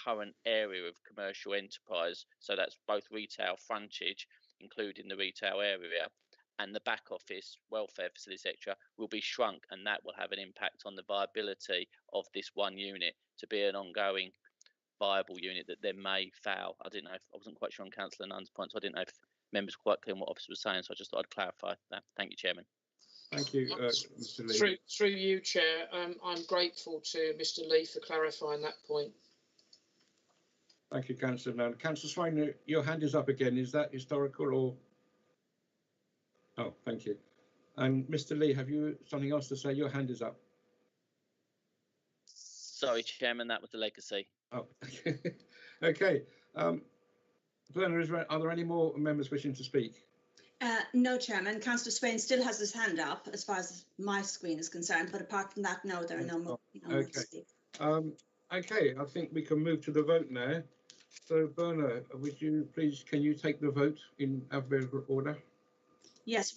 current area of commercial enterprise, so that's both retail frontage, including the retail area, and the back office, welfare facilities, etc., will be shrunk, and that will have an impact on the viability of this 1 unit to be an ongoing viable unit that then may fail. I wasn't quite sure on Councillor Nunn's point, so I didn't know if members were quite clear on what officer was saying, so I just thought I'd clarify that. Thank you, Chairman. Thank you, Mr. Lee. Through you, Chair, I'm grateful to Mr. Lee for clarifying that point. Thank you, Councillor Nunn. Councillor Swain, your hand is up again. Is that historical or? Oh, thank you. And Mr. Lee, have you something else to say? Your hand is up. Sorry, Chairman, that was the legacy. Oh, okay. Verna, are there any more members wishing to speak? No, Chairman. Councillor Swain still has his hand up as far as my screen is concerned, but apart from that, no, there are no more to speak. Okay, I think we can move to the vote now. So, Verna, would you please, can you take the vote in alphabetical order? Yes,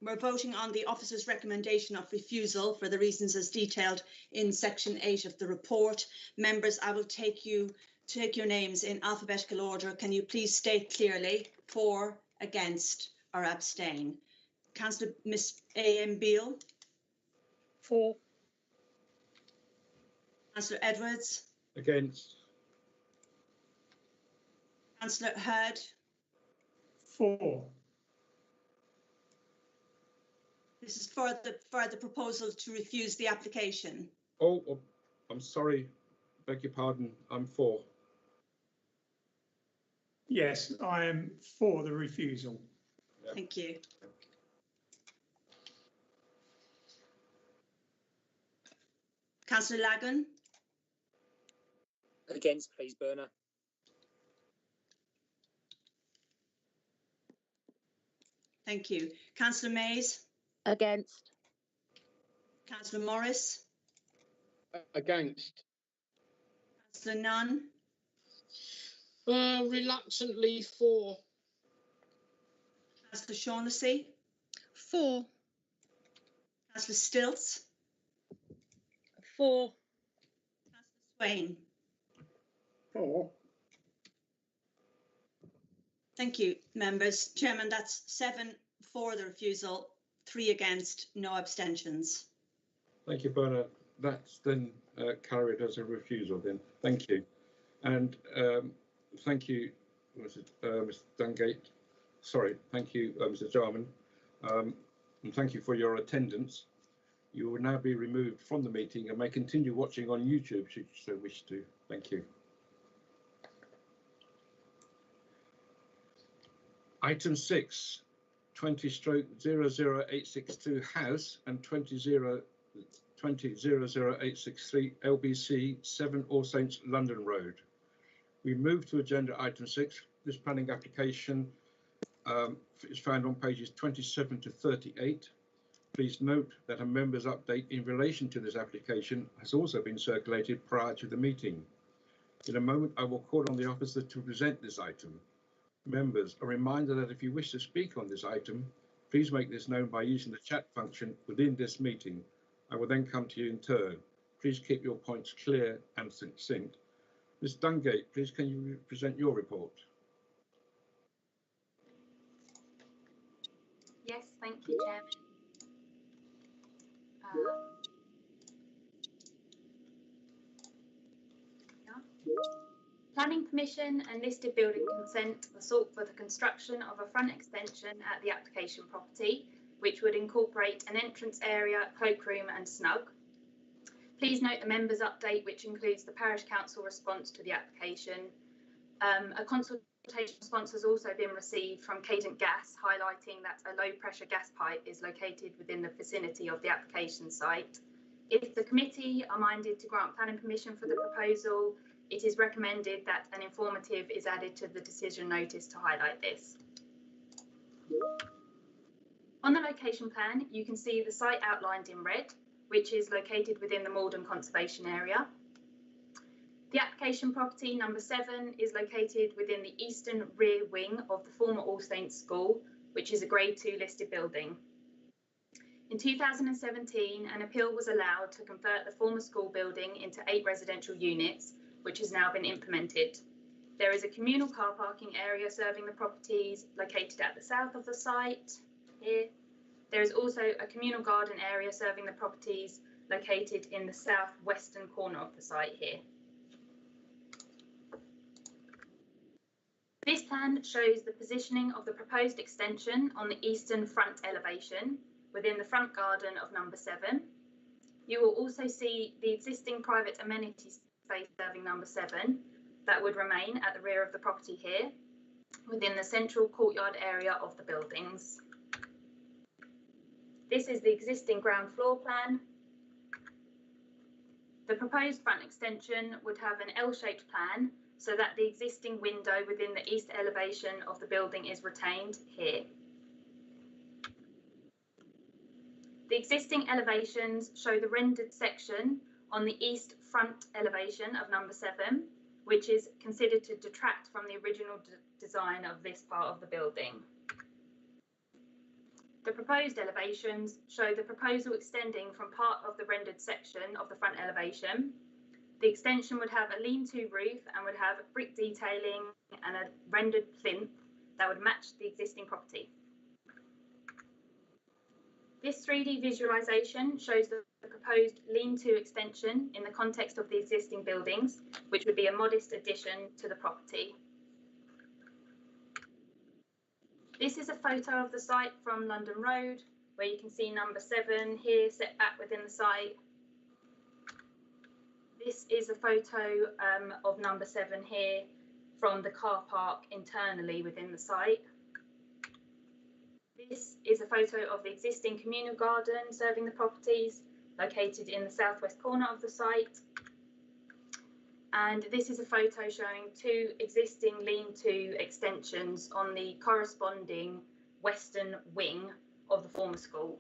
we're voting on the officer's recommendation of refusal for the reasons as detailed in section 8 of the report. Members, I will take your names in alphabetical order. Can you please state clearly for, against, or abstain? Councillor Miss A.M. Beale. For. Councillor Edwards. Against. Councillor Hurd. For. This is for the proposal to refuse the application. Oh, I'm sorry. Beg your pardon. I'm for. Yes, I am for the refusal. Yep. Thank you. Councillor Lagan. Against, please, Berner. Thank you. Councillor Mays. Against. Councillor Morris. Against. Councillor Nunn. Reluctantly for. Councillor Shaughnessy. For. Councillor Stilts. For. Councillor Swain. For. Thank you, members. Chairman, that's 7 for the refusal, 3 against, no abstentions. Thank you, Bernard. That's then carried as a refusal then. Thank you. And thank you, Mr. Dungate. Sorry, thank you, Mr. Jarman. And thank you for your attendance. You will now be removed from the meeting and may continue watching on YouTube should you so wish to. Thank you. Item 6, 20/00862 House and 20/00863 LBC 7 All Saints London Road. We move to agenda item 6. This planning application is found on pages 27 to 38. Please note that a member's update in relation to this application has also been circulated prior to the meeting. In a moment, I will call on the officer to present this item. Members, a reminder that if you wish to speak on this item, please make this known by using the chat function within this meeting. I will then come to you in turn. Please keep your points clear and succinct. Ms Dungate, please can you present your report? Yes, thank you, Chairman. Planning permission and listed building consent were sought for the construction of a front extension at the application property, which would incorporate an entrance area, cloakroom and snug. Please note the members' update, which includes the Parish Council response to the application. A consultation response has also been received from Cadent Gas, highlighting that a low pressure gas pipe is located within the vicinity of the application site. If the committee are minded to grant planning permission for the proposal, it is recommended that an informative is added to the decision notice to highlight this. On the location plan, you can see the site outlined in red, which is located within the Malden Conservation Area. The application property number 7 is located within the eastern rear wing of the former All Saints School, which is a Grade 2 listed building. In 2017, an appeal was allowed to convert the former school building into 8 residential units, which has now been implemented. There is a communal car parking area serving the properties located at the south of the site here. There is also a communal garden area serving the properties located in the southwestern corner of the site here. This plan shows the positioning of the proposed extension on the eastern front elevation within the front garden of number 7. You will also see the existing private amenity space serving number 7 that would remain at the rear of the property here within the central courtyard area of the buildings. This is the existing ground floor plan. The proposed front extension would have an L-shaped plan so that the existing window within the east elevation of the building is retained here. The existing elevations show the rendered section on the east front elevation of number 7, which is considered to detract from the original design of this part of the building. The proposed elevations show the proposal extending from part of the rendered section of the front elevation. The extension would have a lean-to roof and would have brick detailing and a rendered plinth that would match the existing property. This 3D visualisation shows the proposed lean-to extension in the context of the existing buildings, which would be a modest addition to the property. This is a photo of the site from London Road, where you can see number 7 here set back within the site. This is a photo of number 7 here from the car park internally within the site. This is a photo of the existing communal garden serving the properties located in the southwest corner of the site. And this is a photo showing 2 existing lean-to extensions on the corresponding western wing of the former school.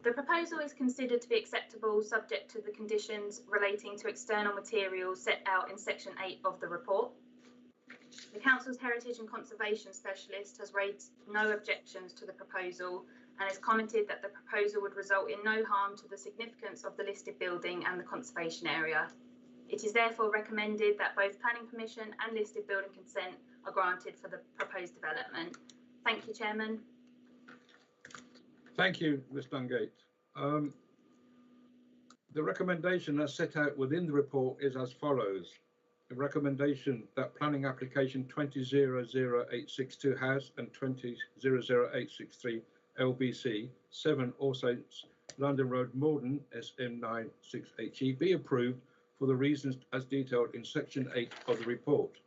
The proposal is considered to be acceptable subject to the conditions relating to external materials set out in section 8 of the report. The Council's Heritage and Conservation Specialist has raised no objections to the proposal and has commented that the proposal would result in no harm to the significance of the listed building and the conservation area. It is therefore recommended that both planning permission and listed building consent are granted for the proposed development. Thank you, Chairman. Thank you, Ms Dungate. The recommendation as set out within the report is as follows. The recommendation that planning application 200862 House and 200863 LBC 7 All Saints London Road Malden SM9 6HE be approved for the reasons as detailed in section 8 of the report.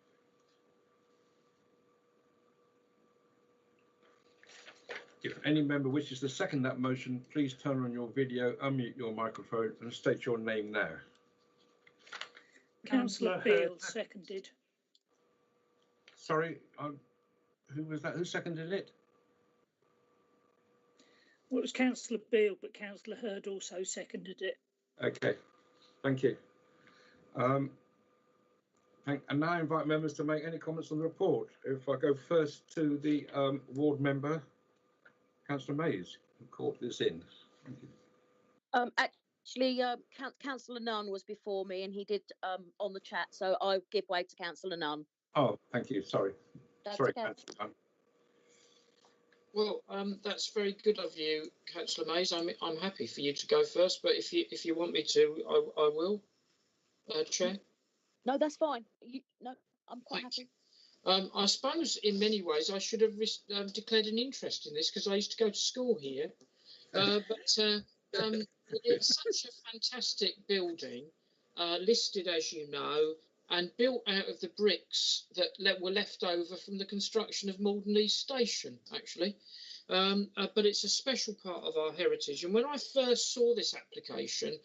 If any member wishes to second that motion, please turn on your video, unmute your microphone and state your name now. Councillor Beale seconded. Sorry, who was that? Who seconded it? Well, it was Councillor Beale, but Councillor Hurd also seconded it. Okay, thank you. And now I invite members to make any comments on the report. If I go first to the ward member, Councillor Mays, who caught this in. Thank you. Actually, Councillor Nunn was before me, and he did on the chat, so I give way to Councillor Nunn. Oh, thank you. Sorry. That's Sorry, okay. Councillor Nunn. Well, that's very good of you, Councillor Mays. I'm happy for you to go first, but if you want me to, I will, Chair. No, that's fine. No, I'm quite Thanks. happy. I suppose in many ways I should have declared an interest in this because I used to go to school here. But it's such a fantastic building, listed as you know, and built out of the bricks that were left over from the construction of Malden East Station, actually. But it's a special part of our heritage. And when I first saw this application,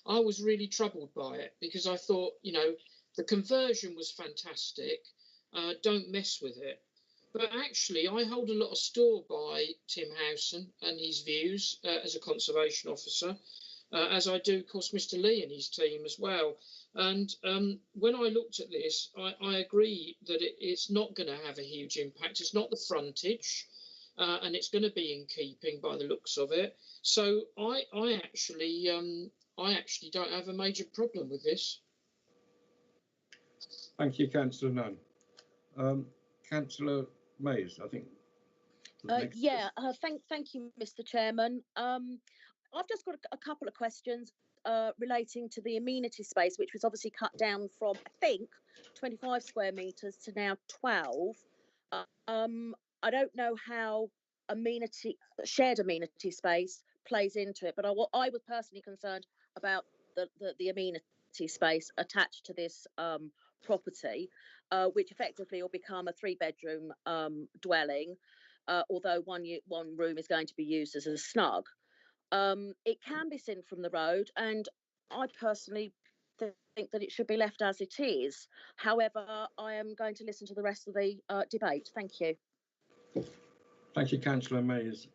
I was really troubled by it because I thought, you know, the conversion was fantastic. Don't mess with it. But actually, I hold a lot of store by Tim Howson and his views as a conservation officer, as I do, of course, Mr. Lee and his team as well. And when I looked at this, I agree that it's not going to have a huge impact. It's not the frontage, and it's going to be in keeping by the looks of it. So I actually don't have a major problem with this. Thank you, Councillor Nunn. Councillor Mays, I think. Yeah, thank you, Mr. Chairman. I've just got a couple of questions relating to the amenity space, which was obviously cut down from, I think, 25 square metres to now 12. I don't know how shared amenity space plays into it, but I was personally concerned about the amenity space attached to this property, which effectively will become a 3-bedroom dwelling, although one room is going to be used as a snug. It can be seen from the road, and I personally think that it should be left as it is. However, I am going to listen to the rest of the debate. Thank you. Thank you, Councillor Mays.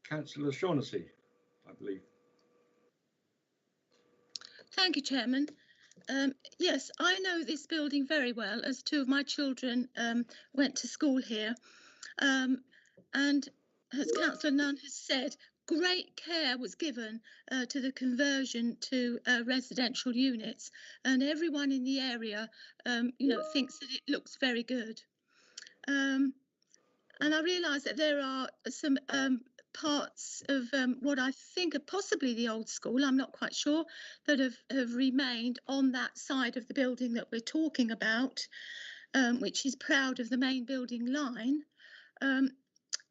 Councillor Shaughnessy, I believe. Thank you, Chairman. Yes, I know this building very well, as 2 of my children went to school here. And as Councillor Nunn has said, great care was given to the conversion to residential units, and everyone in the area, thinks that it looks very good. And I realise that there are some parts of what I think are possibly the old school, I'm not quite sure, that have remained on that side of the building that we're talking about, which is proud of the main building line.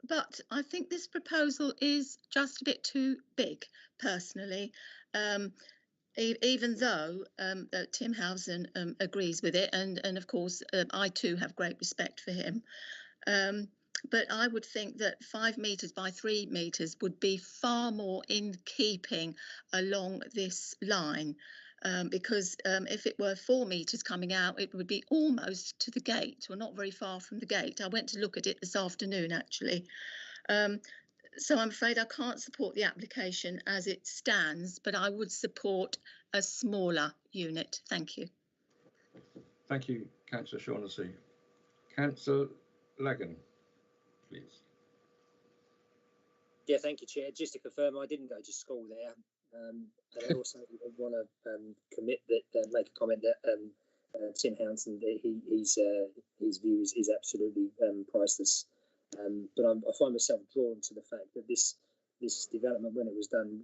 But I think this proposal is just a bit too big, personally, even though Tim Howson agrees with it. And of course, I too have great respect for him. But I would think that 5 metres by 3 metres would be far more in keeping along this line. Because if it were 4 metres coming out, it would be almost to the gate, or not very far from the gate. I went to look at it this afternoon, actually. So I'm afraid I can't support the application as it stands, but I would support a smaller unit. Thank you. Thank you, Councillor Shaughnessy. Councillor Lagan, please. Yeah, thank you, Chair. Just to confirm, I didn't go to school there. And I also want to make a comment that Tim Howson, his view is absolutely priceless. But I find myself drawn to the fact that this development, when it was done,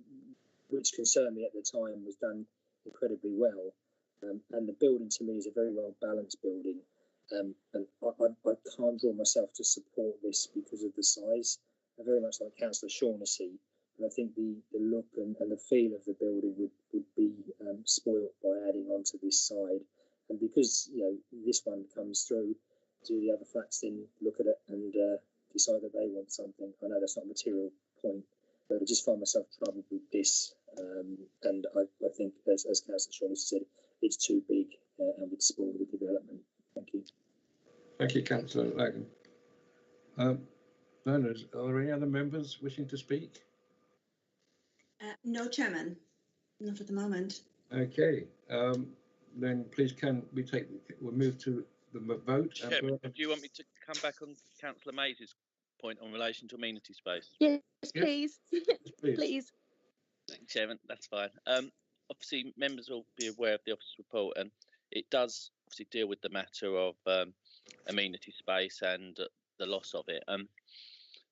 which concerned me at the time, was done incredibly well. And the building to me is a very well balanced building. And I can't draw myself to support this because of the size. I very much like Councillor Shaughnessy. And I think the look and the feel of the building would be spoilt by adding onto this side. And because this one comes through, do the other flats then look at it and decide that they want something? I know that's not a material point, but I just find myself troubled with this. And I think, as Councillor Shaughnessy said, it's too big and would spoil the development. Thank you. Thank you, Councillor Lagan. Are there any other members wishing to speak? No, Chairman, not at the moment. Okay. then please we'll move to the vote. Chairman, do you want me to come back on Councillor Mays' point on relation to amenity space? Yes, please. Please. Thanks, Chairman, that's fine. Obviously, members will be aware of the officer's report, and it does obviously deal with the matter of amenity space and the loss of it.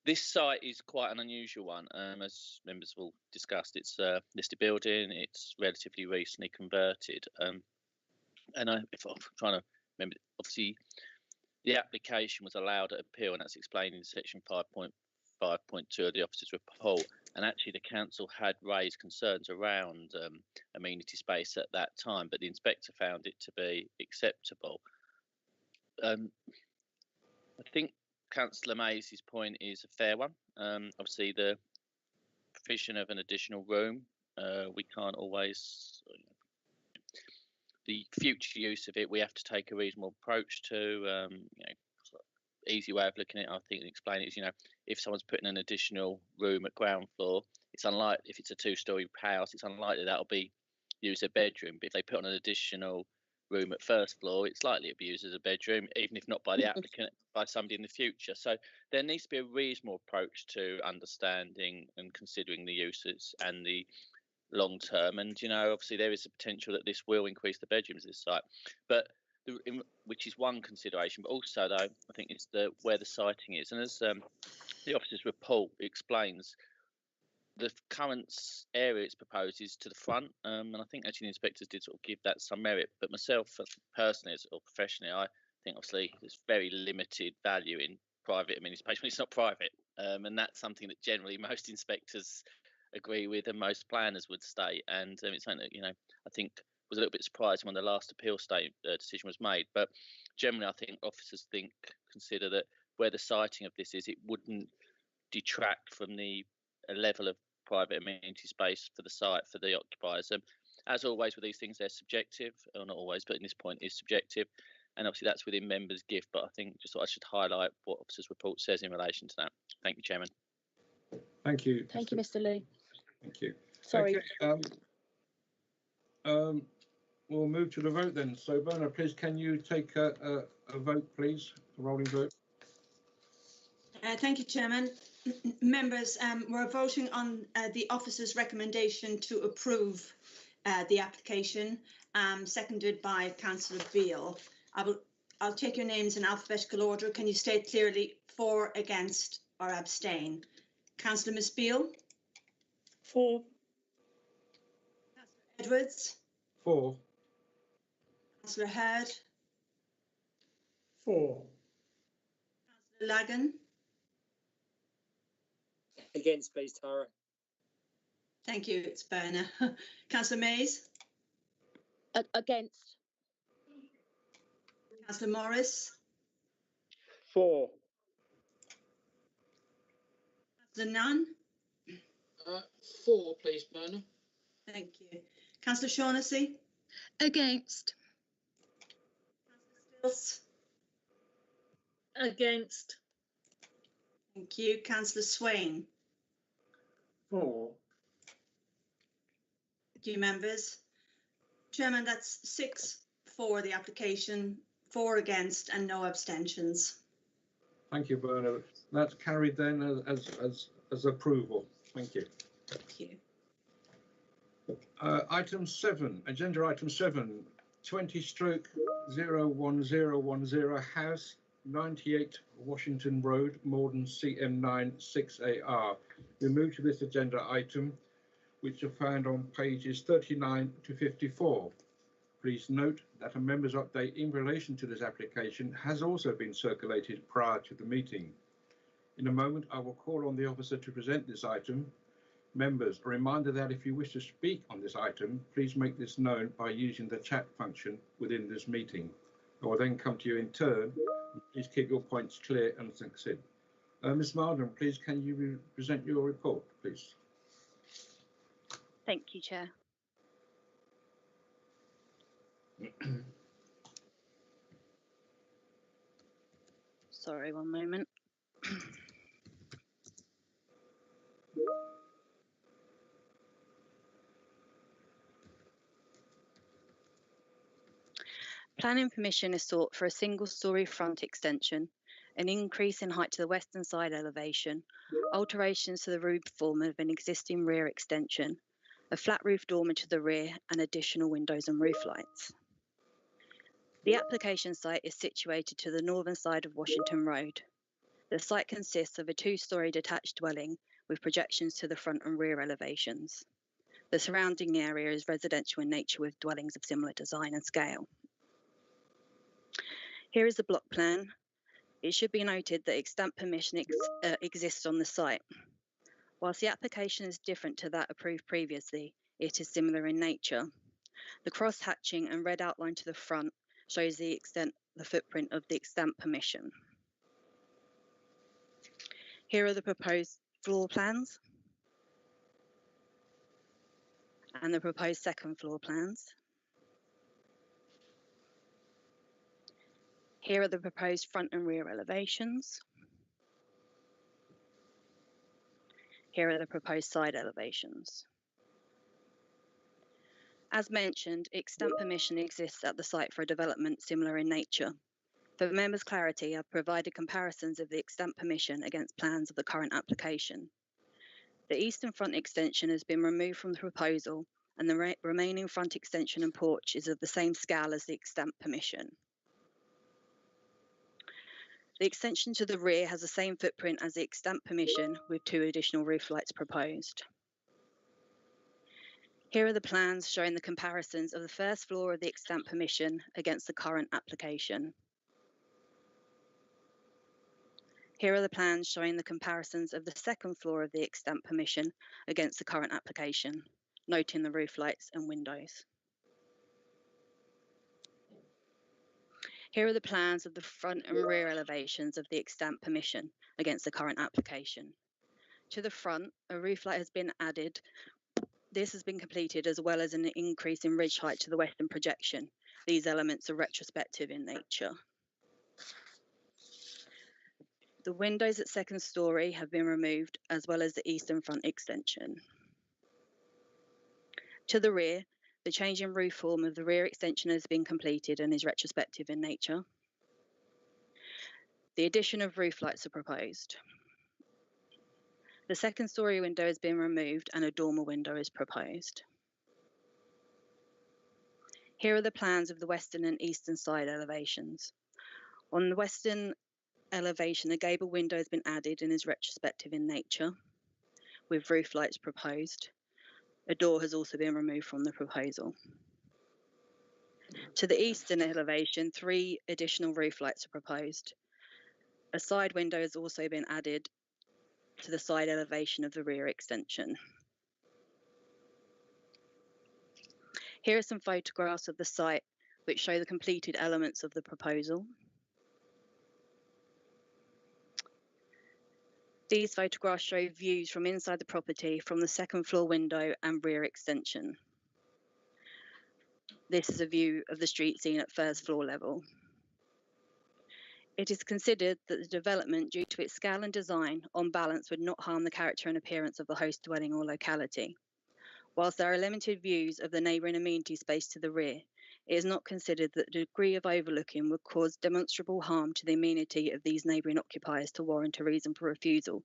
This site is quite an unusual one, as members will discussed. It's a listed building. It's relatively recently converted, and if I'm trying to remember, obviously the application was allowed at appeal, and that's explained in section 5.5.2 of the officer's report. And actually, the council had raised concerns around amenity space at that time, but the inspector found it to be acceptable. I think Councillor Mays' point is a fair one. Obviously, the provision of an additional room, we can't always. The future use of it, we have to take a reasonable approach to. Easy way of looking at it, I think, and explain it is, if someone's putting an additional room at ground floor, it's unlikely, if it's a two-storey house, it's unlikely that'll be used as a bedroom. But if they put on an additional room at first floor, it's likely it'll be used as a bedroom, even if not by the applicant, by somebody in the future. So there needs to be a reasonable approach to understanding and considering the uses and the long term. And obviously there is a potential that this will increase the bedrooms of this site, but which is one consideration. But also, though, I think it's where the siting is, and as the officer's report explains, the current area it's proposed is to the front, and I think actually the inspectors did sort of give that some merit. But myself, personally or professionally, I think obviously there's very limited value in private amenity space when it's not private, and that's something that generally most inspectors agree with and most planners would state. And it's something that I think was a little bit surprising when the last appeal decision was made. But generally, I think officers consider that where the siting of this is, it wouldn't detract from the level of private amenity space for the site for the occupiers. As always with these things, they're subjective, or not always, but in this point is subjective, and obviously that's within members' gift. But I think just I should highlight what officer's report says in relation to that. Thank you, Chairman. Thank you. Thank you, Mr. Lee. Thank you. Sorry. Okay, we'll move to the vote then. So Bernard, please, can you take a vote, please, a rolling vote? Thank you, Chairman. Members, we're voting on the officer's recommendation to approve the application, seconded by Councillor Beale. I'll take your names in alphabetical order. Can you state clearly for, against, or abstain? Councillor Miss Beale? For. Councillor Edwards? For. Councillor Hurd? For. Councillor Lagan? Against, please, Tara. Thank you, it's Berner. Councillor Mays? Against. Councillor Morris? For. Councillor Nunn? For, please, Berner. Thank you. Councillor Shaughnessy? Against. Councillor Stills? Against. Thank you. Councillor Swain? For. Thank you, members. Chairman, that's 6 for the application, 4 against, and no abstentions. Thank you, Bernard. That's carried then as approval. Thank you. Thank you. Item 7, agenda item 7, 20/01010 House, 98 Washington Road, Morden, CM9 6AR. We move to this agenda item, which are found on pages 39 to 54. Please note that a member's update in relation to this application has also been circulated prior to the meeting. In a moment, I will call on the officer to present this item. Members, a reminder that if you wish to speak on this item, please make this known by using the chat function within this meeting. I will then come to you in turn. Please keep your points clear and succinct. Ms. Marden, please, can you present your report, please? Thank you, Chair. Sorry, one moment. Planning permission is sought for a single-storey front extension, an increase in height to the western side elevation, alterations to the roof form of an existing rear extension, a flat roof dormer to the rear, and additional windows and roof lights. The application site is situated to the northern side of Washington Road. The site consists of a two-storey detached dwelling with projections to the front and rear elevations. The surrounding area is residential in nature with dwellings of similar design and scale. Here is the block plan. It should be noted that extant permission exists on the site. Whilst the application is different to that approved previously, it is similar in nature. The cross-hatching and red outline to the front shows the footprint of the extant permission. Here are the proposed floor plans and the proposed second floor plans. Here are the proposed front and rear elevations. Here are the proposed side elevations. As mentioned, extant permission exists at the site for a development similar in nature. For members' clarity, I've provided comparisons of the extant permission against plans of the current application. The eastern front extension has been removed from the proposal, and the remaining front extension and porch is of the same scale as the extant permission. The extension to the rear has the same footprint as the extant permission, with 2 additional roof lights proposed. Here are the plans showing the comparisons of the first floor of the extant permission against the current application. Here are the plans showing the comparisons of the second floor of the extant permission against the current application, noting the roof lights and windows. Here are the plans of the front and rear elevations of the extant permission against the current application. To the front, a roof light has been added. This has been completed, as well as an increase in ridge height to the western projection. These elements are retrospective in nature. The windows at second storey have been removed, as well as the eastern front extension. To the rear, the change in roof form of the rear extension has been completed and is retrospective in nature. The addition of roof lights are proposed. The second storey window has been removed and a dormer window is proposed. Here are the plans of the western and eastern side elevations. On the western elevation, a gable window has been added and is retrospective in nature, with roof lights proposed. A door has also been removed from the proposal. To the eastern elevation, 3 additional roof lights are proposed. A side window has also been added to the side elevation of the rear extension. Here are some photographs of the site which show the completed elements of the proposal. These photographs show views from inside the property from the second floor window and rear extension. This is a view of the street seen at first floor level. It is considered that the development, due to its scale and design, on balance would not harm the character and appearance of the host dwelling or locality. Whilst there are limited views of the neighbouring amenity space to the rear, it is not considered that the degree of overlooking would cause demonstrable harm to the amenity of these neighbouring occupiers to warrant a reason for refusal,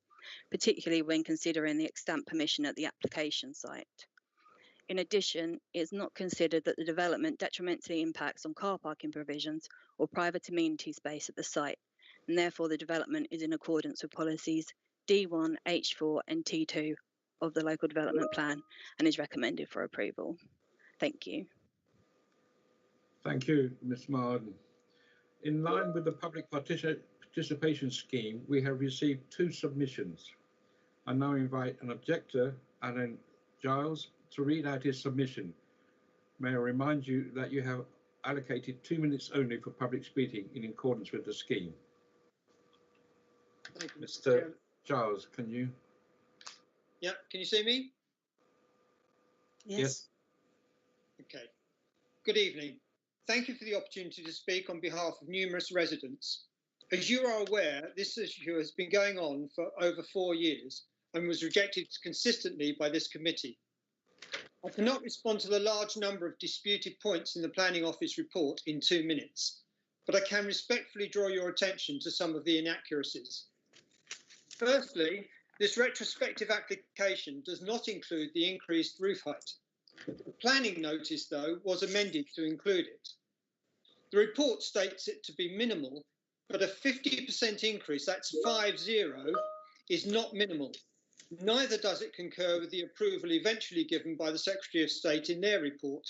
particularly when considering the extant permission at the application site. In addition, it is not considered that the development detrimentally impacts on car parking provisions or private amenity space at the site, and therefore the development is in accordance with policies D1, H4 and T2 of the local development plan and is recommended for approval. Thank you. Thank you, Ms. Marden. In line with the public participation scheme, we have received 2 submissions. I now invite an objector, Alan Giles, to read out his submission. May I remind you that you have allocated 2 minutes only for public speaking in accordance with the scheme. Thank you, Mr. Giles, can you? Yeah, can you see me? Yes. Okay. Good evening. Thank you for the opportunity to speak on behalf of numerous residents. As you are aware, this issue has been going on for over 4 years and was rejected consistently by this committee. I cannot respond to the large number of disputed points in the Planning Office report in 2 minutes, but I can respectfully draw your attention to some of the inaccuracies. Firstly, this retrospective application does not include the increased roof height. The planning notice, though, was amended to include it. The report states it to be minimal, but a 50% increase, that's 50, is not minimal. Neither does it concur with the approval eventually given by the Secretary of State in their report.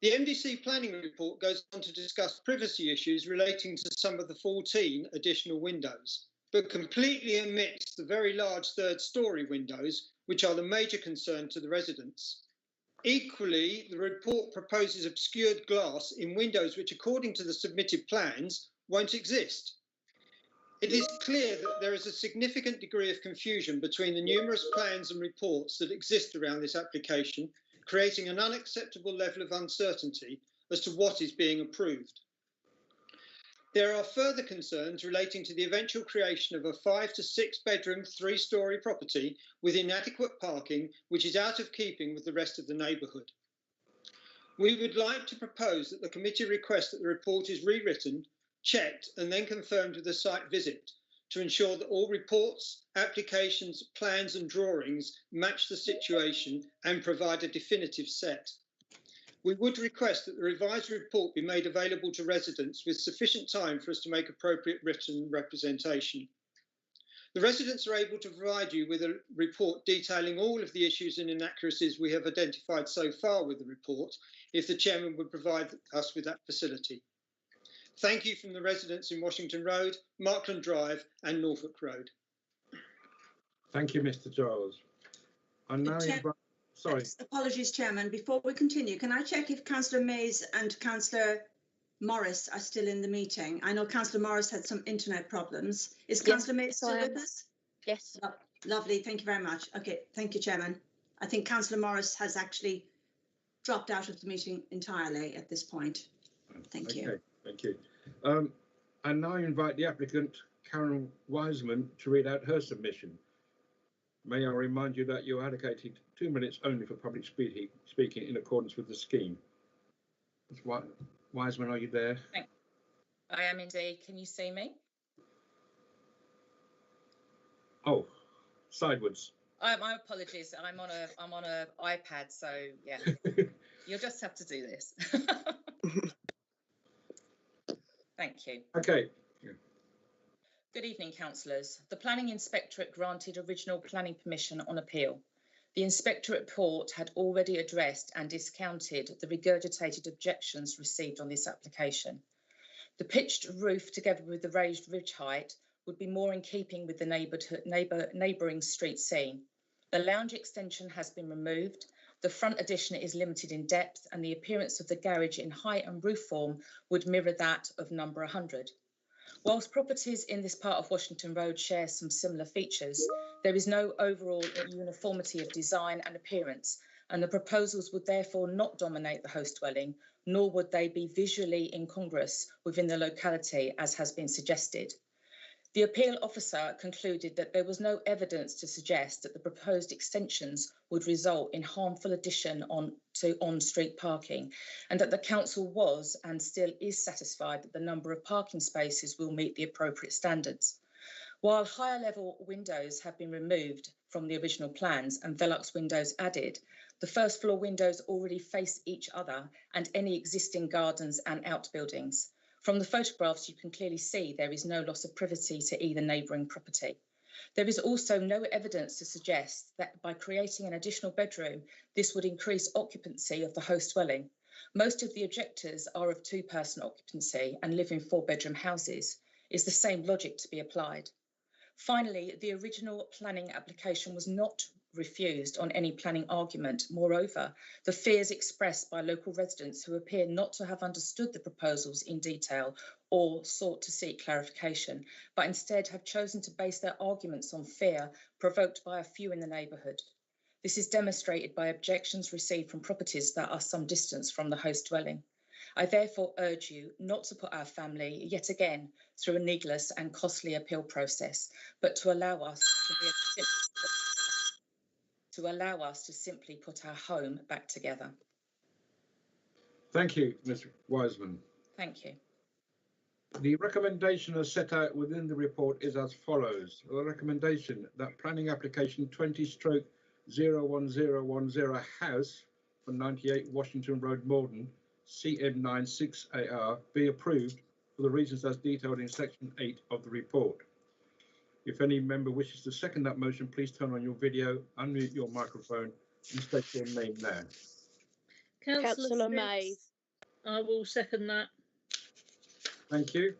The MDC planning report goes on to discuss privacy issues relating to some of the 14 additional windows, but completely omits the very large third-storey windows, which are the major concern to the residents. Equally, the report proposes obscured glass in windows which, according to the submitted plans, won't exist. It is clear that there is a significant degree of confusion between the numerous plans and reports that exist around this application, creating an unacceptable level of uncertainty as to what is being approved. There are further concerns relating to the eventual creation of a 5 to 6 bedroom, 3-storey property with inadequate parking, which is out of keeping with the rest of the neighbourhood. We would like to propose that the committee request that the report is rewritten, checked and then confirmed with a site visit to ensure that all reports, applications, plans and drawings match the situation and provide a definitive set. We would request that the revised report be made available to residents with sufficient time for us to make appropriate written representation. The residents are able to provide you with a report detailing all of the issues and inaccuracies we have identified so far with the report, if the Chairman would provide us with that facility. Thank you from the residents in Washington Road, Markland Drive and Norfolk Road. Thank you, Mr. Giles. I now invite... Sorry. Apologies, Chairman. Before we continue, can I check if Councillor Mays and Councillor Morris are still in the meeting? I know Councillor Morris had some internet problems. Is Councillor Mays still with us? Yes. Lovely. Thank you very much. Okay. Thank you, Chairman. I think Councillor Morris has actually dropped out of the meeting entirely at this point. Thank you. Okay. Thank you. I now invite the applicant, Karen Wiseman, to read out her submission. May I remind you that you're allocated 2 minutes only for public speaking in accordance with the scheme. Wiseman, are you there? I am indeed. Can you see me? Oh, sideways. My apologies. I'm on a iPad, so yeah. You'll just have to do this. Thank you. Okay. Good evening, councillors. The Planning Inspectorate granted original planning permission on appeal. The Inspectorate report had already addressed and discounted the regurgitated objections received on this application. The pitched roof, together with the raised ridge height, would be more in keeping with the neighbouring street scene. The lounge extension has been removed. The front addition is limited in depth, and the appearance of the garage in height and roof form would mirror that of number 100. Whilst properties in this part of Washington Road share some similar features, there is no overall uniformity of design and appearance, and the proposals would therefore not dominate the host dwelling, nor would they be visually incongruous within the locality, as has been suggested. The appeal officer concluded that there was no evidence to suggest that the proposed extensions would result in harmful addition to on-street parking, and that the council was and still is satisfied that the number of parking spaces will meet the appropriate standards. While higher level windows have been removed from the original plans and Velux windows added, the first floor windows already face each other and any existing gardens and outbuildings. From the photographs, you can clearly see there is no loss of privacy to either neighbouring property. There is also no evidence to suggest that by creating an additional bedroom, this would increase occupancy of the host dwelling. Most of the objectors are of 2-person occupancy and live in 4-bedroom houses. Is the same logic to be applied? Finally, the original planning application was not refused on any planning argument. Moreover, the fears expressed by local residents who appear not to have understood the proposals in detail or sought to seek clarification, but instead have chosen to base their arguments on fear provoked by a few in the neighbourhood. This is demonstrated by objections received from properties that are some distance from the host dwelling. I therefore urge you not to put our family, yet again, through a needless and costly appeal process, but to allow us to allow us to simply put our home back together. Thank you, Ms Wiseman. Thank you. The recommendation as set out within the report is as follows. The recommendation that planning application 20/01010 house for 98 Washington Road, Malden, CM96AR be approved for the reasons as detailed in section 8 of the report. If any member wishes to second that motion, please turn on your video, unmute your microphone and state your name now. Councillor Mays. I will second that. Thank you.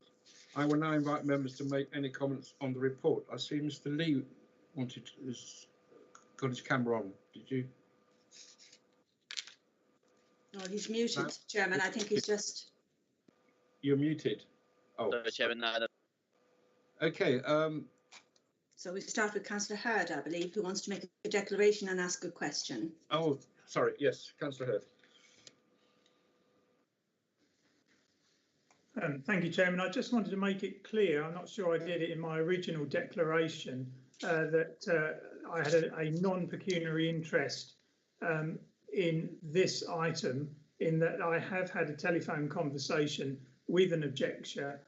I will now invite members to make any comments on the report. I see Mr. Lee got his camera on. Did you? No, he's muted, no. Chairman. I think he's just. You're muted. Oh, sorry, Chairman. No. Okay. So we start with Councillor Hurd, I believe, who wants to make a declaration and ask a question. Oh, sorry. Yes, Councillor Hurd. Thank you, Chairman. I just wanted to make it clear, I'm not sure I did it in my original declaration, that I had a non-pecuniary interest in this item, in that I have had a telephone conversation with an objector.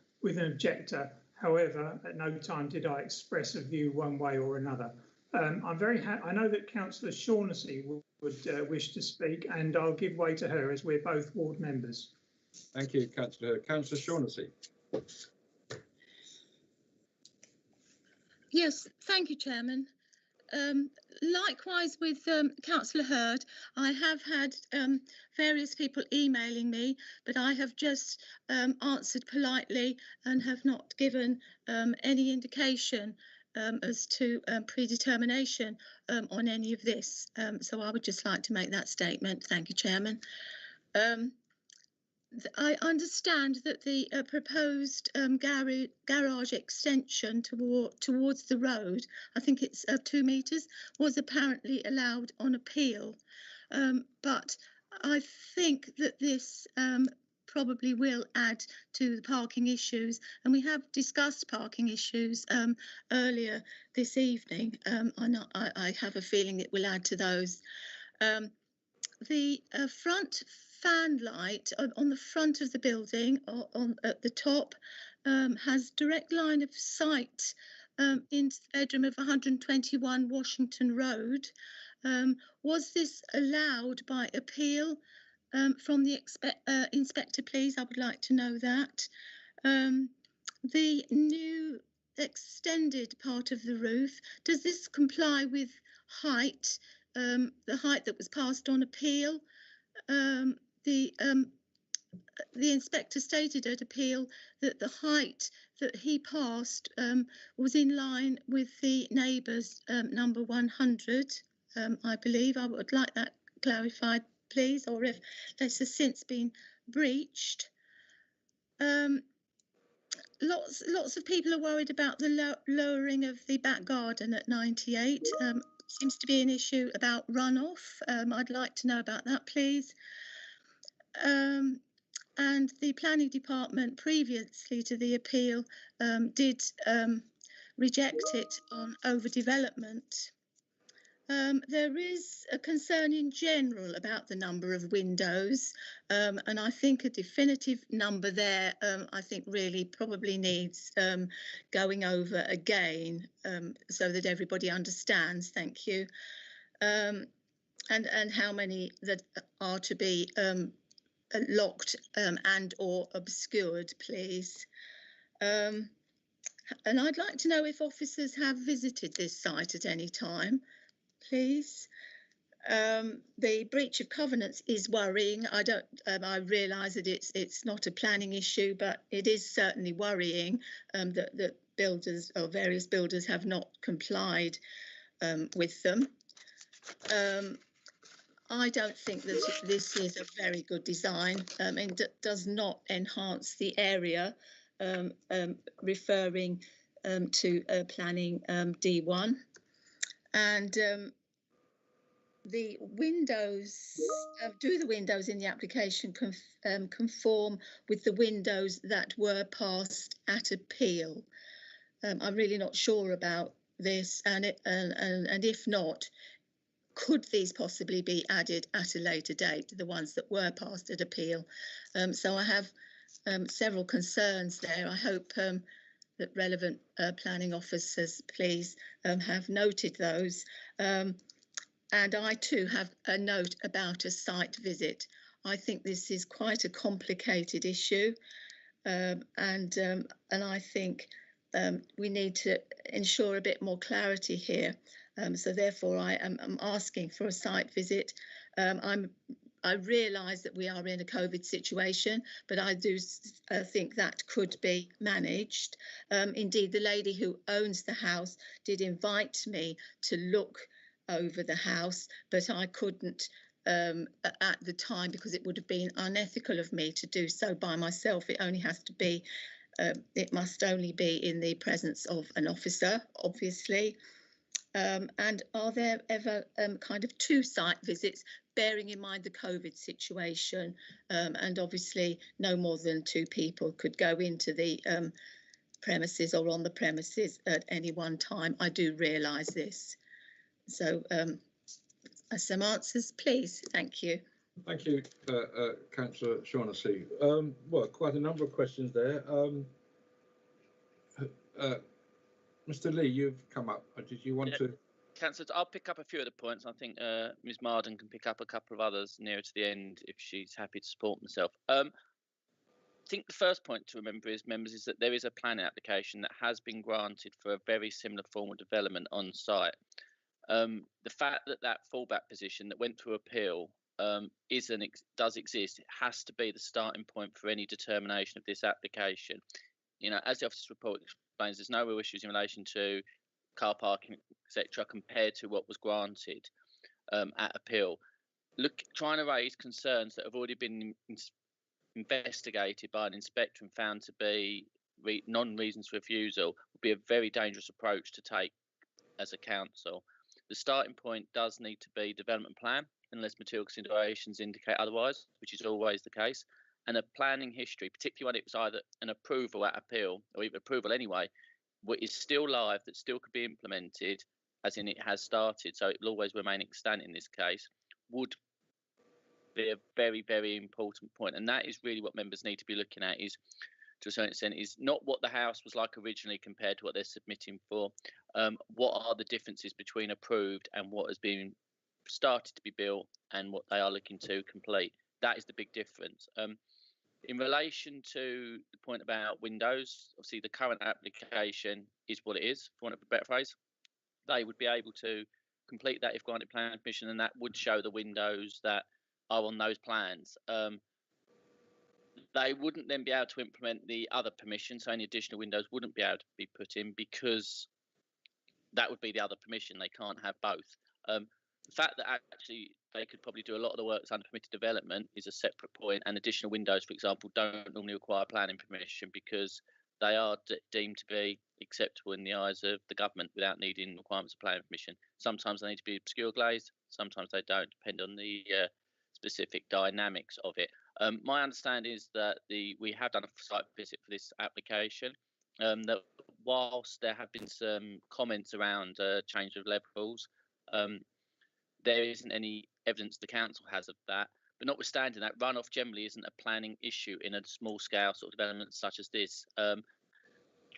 However, at no time did I express a view one way or another. I'm very I know that Councillor Shaughnessy would wish to speak, and I'll give way to her as we're both ward members. Thank you, Councillor. Councillor Shaughnessy. Yes, thank you, Chairman. Likewise with Councillor Hurd, I have had various people emailing me, but I have just answered politely and have not given any indication as to predetermination on any of this. So I would just like to make that statement. Thank you, Chairman. I understand that the proposed garage extension towards the road, I think it's 2 metres, was apparently allowed on appeal. But I think that this probably will add to the parking issues, and we have discussed parking issues earlier this evening. I have a feeling it will add to those. The front fan light on the front of the building, at the top, has direct line of sight into the bedroom of 121 Washington Road. Was this allowed by appeal from the inspector, please? I would like to know that. The new extended part of the roof, does this comply with height, the height that was passed on appeal? The inspector stated at appeal that the height that he passed was in line with the neighbours number 100, I believe. I would like that clarified, please, or if this has since been breached. Lots of people are worried about the lowering of the back garden at 98. Seems to be an issue about runoff. I'd like to know about that, please. And the planning department, previously to the appeal, did reject it on overdevelopment. There is a concern in general about the number of windows, and I think a definitive number there, I think really probably needs going over again, so that everybody understands. Thank you. And how many that are to be locked and or obscured, please. And I'd like to know if officers have visited this site at any time, please. The breach of covenants is worrying. I realise that it's not a planning issue, but it is certainly worrying that builders or various builders have not complied with them. I don't think that this is a very good design and does not enhance the area, referring to planning D1. And the windows, do the windows in the application conform with the windows that were passed at appeal? I'm really not sure about this, and if not, could these possibly be added at a later date, the ones that were passed at appeal? So I have several concerns there. I hope that relevant planning officers, please, have noted those. And I too have a note about a site visit. I think this is quite a complicated issue, and I think we need to ensure a bit more clarity here. So therefore, I am asking for a site visit. I realise that we are in a COVID situation, but I do think that could be managed. Indeed, the lady who owns the house did invite me to look over the house, but I couldn't at the time because it would have been unethical of me to do so by myself. It only has to be, it must only be in the presence of an officer, obviously. And are there ever kind of 2 site visits, bearing in mind the COVID situation? And obviously no more than 2 people could go into the premises or on the premises at any one time. I do realise this. So some answers, please. Thank you. Thank you, Councillor Shaughnessy. Well, quite a number of questions there. Mr. Lee, you've come up. Did you want to? Councillor, I'll pick up a few of the points. I think Ms. Marden can pick up a couple of others nearer to the end if she's happy to support myself. I think the first point to remember is, members, is that there is a planning application that has been granted for a very similar form of development on site. The fact that that fallback position that went through appeal does exist, it has to be the starting point for any determination of this application. You know, as the officer's report explains, there's no real issues in relation to car parking, etc., compared to what was granted at appeal. Trying to raise concerns that have already been investigated by an inspector and found to be non-reasons for refusal would be a very dangerous approach to take as a council. The starting point does need to be development plan, unless material considerations indicate otherwise, which is always the case, and a planning history, particularly when it was either an approval at appeal or even approval anyway, what is still live that still could be implemented, as in it has started, so it will always remain extant in this case, would be a very, very important point. And that is really what members need to be looking at, is to a certain extent, is not what the house was like originally compared to what they're submitting for. What are the differences between approved and what has been started to be built and what they are looking to complete? That is the big difference. In relation to the point about windows, obviously the current application is what it is, for want of a better phrase. They would be able to complete that if granted planning permission, and that would show the windows that are on those plans. They wouldn't then be able to implement the other permission, so any additional windows wouldn't be able to be put in because that would be the other permission. They can't have both. The fact that actually they could probably do a lot of the works under permitted development is a separate point, and additional windows, for example, don't normally require planning permission because they are deemed to be acceptable in the eyes of the government without needing requirements of planning permission. Sometimes they need to be obscure glazed, sometimes they don't, depend on the specific dynamics of it. My understanding is that we have done a site visit for this application, that whilst there have been some comments around change of levels, there isn't any evidence the council has of that. But notwithstanding that, runoff generally isn't a planning issue in a small scale sort of development such as this. To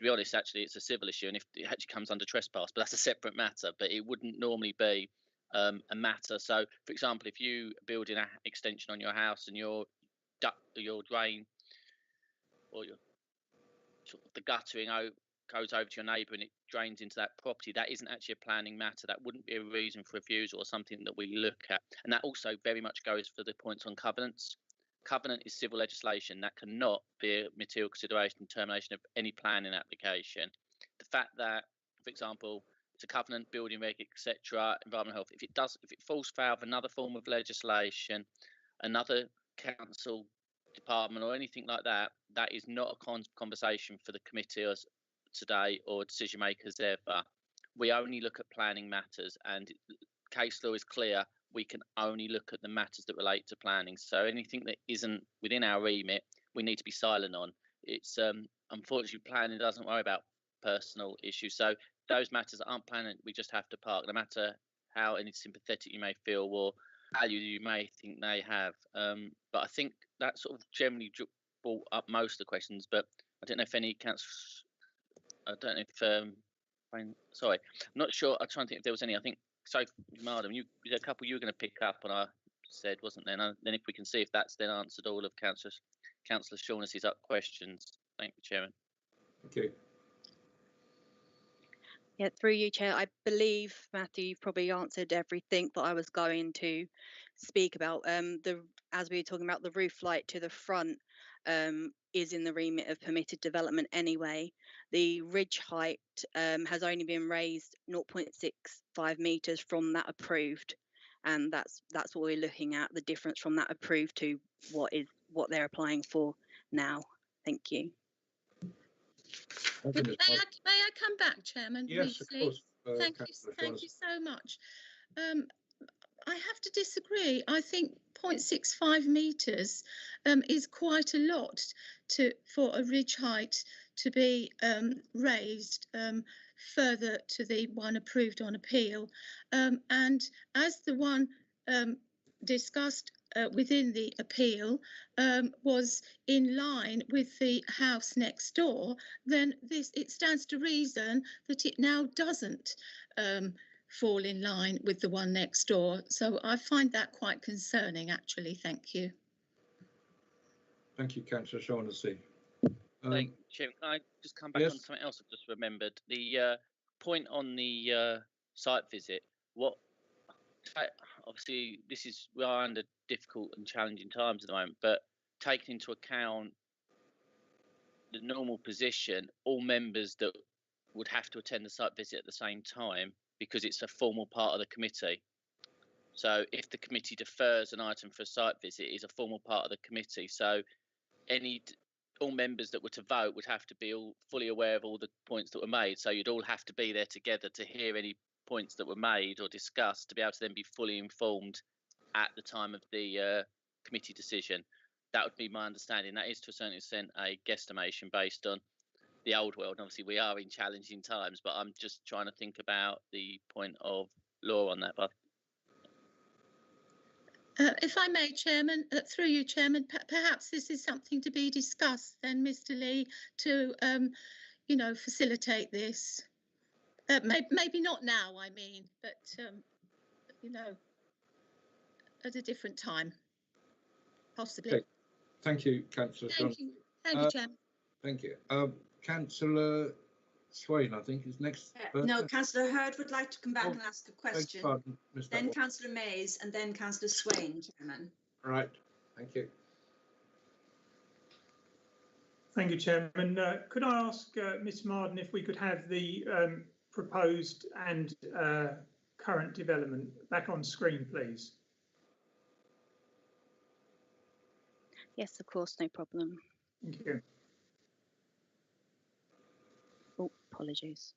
be honest, actually, it's a civil issue, and if it actually comes under trespass, but that's a separate matter. But it wouldn't normally be a matter. So, for example, if you build an extension on your house and your drain or the guttering goes over to your neighbour and it drains into that property, that isn't actually a planning matter. That wouldn't be a reason for refusal or something that we look at. And that also very much goes for the points on covenants. Covenant is civil legislation that cannot be a material consideration in termination of any planning application. The fact that, for example, it's a covenant, building reg, etc., environmental health, if it falls foul of another form of legislation, another council department or anything like that, that is not a conversation for the committee today or decision makers ever. We only look at planning matters, and case law is clear. We can only look at the matters that relate to planning. So anything that isn't within our remit, we need to be silent on. It's unfortunately, planning doesn't worry about personal issues. So those matters that aren't planning, we just have to park. No matter how any sympathetic you may feel or value you may think they have. But I think that sort of generally brought up most of the questions. But I don't know if any councillors. I don't know if sorry, I'm not sure. I'm trying to think if there was any. I think so. Madam, there's a couple you were going to pick up, and I said wasn't there. And then if we can see if that's then answered all of Councillor Shaughnessy's up questions. Thank you, Chairman. Thank you. Yeah, through you, Chair. I believe, Matthew, you've probably answered everything that I was going to speak about. As we were talking about, the roof light to the front is in the remit of permitted development anyway. The ridge height has only been raised 0.65 metres from that approved, and that's what we're looking at, the difference from that approved to what they're applying for now. Thank you. May I come back, Chairman? Yes, briefly? of course. Thank you so much. I have to disagree. I think 0.65 metres is quite a lot for a ridge height to be raised further to the one approved on appeal. And as the one discussed within the appeal was in line with the house next door, then it stands to reason that it now doesn't fall in line with the one next door. So I find that quite concerning, actually. Thank you. Thank you, Councillor Shaughnessy. Thank you, Chairman. Can I just come back on something else I've just remembered? The point on the site visit. Obviously, we are under difficult and challenging times at the moment, but taking into account the normal position, all members that would have to attend the site visit at the same time, because it's a formal part of the committee. So if the committee defers an item for a site visit, it is a formal part of the committee. So all members that were to vote would have to be all fully aware of all the points that were made. So you'd all have to be there together to hear any points that were made or discussed, to be able to then be fully informed at the time of the committee decision. That would be my understanding. That is to a certain extent a guesstimation based on the old world. Obviously, we are in challenging times, but I'm just trying to think about the point of law on that. But if I may, Chairman, through you, Chairman, perhaps this is something to be discussed then, Mr. Lee, to facilitate this. Maybe not now, I mean, but at a different time, possibly. Okay. Thank you, Councillor. Thank you, Chairman. Thank you. Councillor Swain, I think, is next. No, Councillor Hurd would like to come back and ask a question. Pardon, then Councillor Mays and then Councillor Swain, Chairman. Right. Thank you. Thank you, Chairman. Could I ask Ms Marden if we could have the proposed and current development back on screen, please? Yes, of course, no problem. Thank you. Oh, apologies.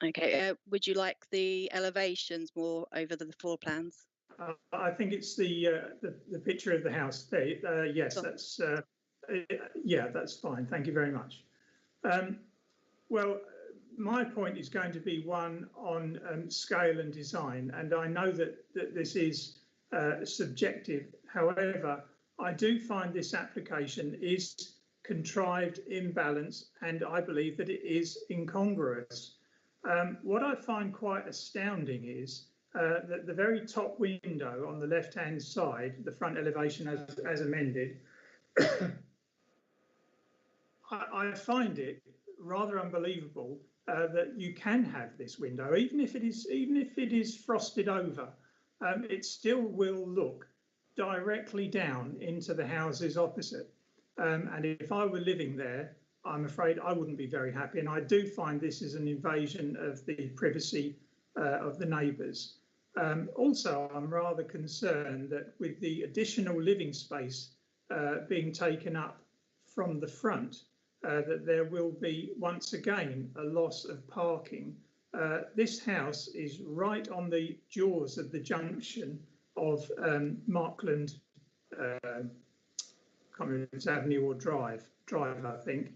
Okay, would you like the elevations more over the floor plans? I think it's the picture of the house there. Yes, that's that's fine. Thank you very much. Well, my point is going to be one on scale and design, and I know that this is subjective. However, I do find this application is contrived, imbalanced, and I believe that it is incongruous. What I find quite astounding is that the very top window on the left-hand side, the front elevation as amended, I find it rather unbelievable that you can have this window, even if it is frosted over, it still will look directly down into the houses opposite. And if I were living there, I'm afraid I wouldn't be very happy. And I do find this is an invasion of the privacy of the neighbours. Also, I'm rather concerned that with the additional living space being taken up from the front, that there will be once again a loss of parking. This house is right on the jaws of the junction of Markland can't remember if it's Avenue or Drive, I think,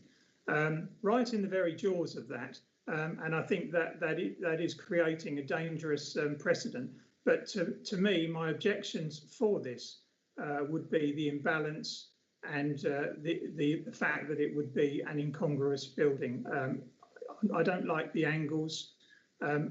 right in the very jaws of that. And I think that is creating a dangerous precedent. But to me, my objections for this would be the imbalance and the fact that it would be an incongruous building. I don't like the angles.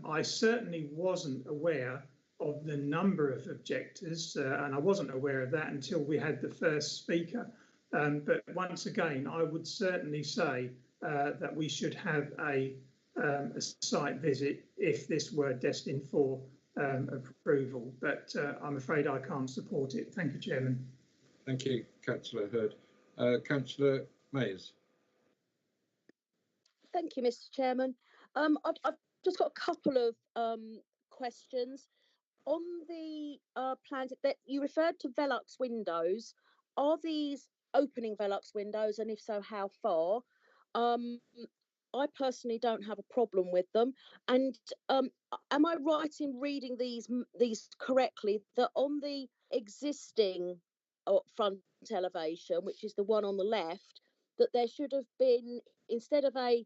I certainly wasn't aware of the number of objectors, and I wasn't aware of that until we had the first speaker. But once again, I would certainly say that we should have a site visit if this were destined for approval. But I'm afraid I can't support it. Thank you, Chairman. Thank you, Councillor Hurd. Councillor Mayes. Thank you, Mr. Chairman. I've just got a couple of questions. On the plans that you referred to Velux windows, are these opening Velux windows, and if so, how far? I personally don't have a problem with them. And am I right in reading these correctly, that on the existing front elevation, which is the one on the left, that there should have been, instead of a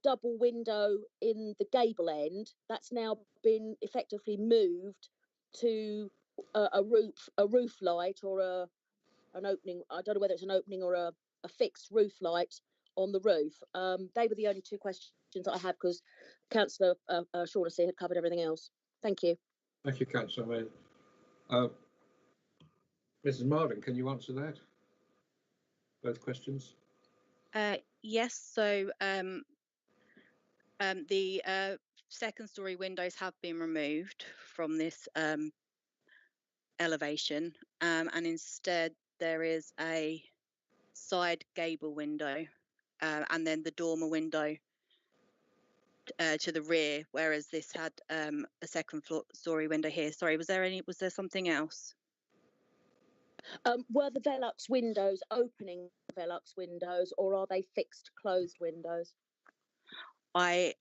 double window in the gable end, that's now been effectively moved to a roof light, or an opening. I don't know whether it's an opening or a fixed roof light on the roof. They were the only two questions that I had, because Councillor Shaughnessy had covered everything else. Thank you. Thank you, Councillor Mayes. Mrs. Marden, can you answer that? Both questions? Yes. So the second story windows have been removed from this elevation, and instead there is a side gable window, and then the dormer window to the rear, whereas this had a second story window here. Sorry, was there something else? Were the Velux windows opening Velux windows, or are they fixed closed windows? I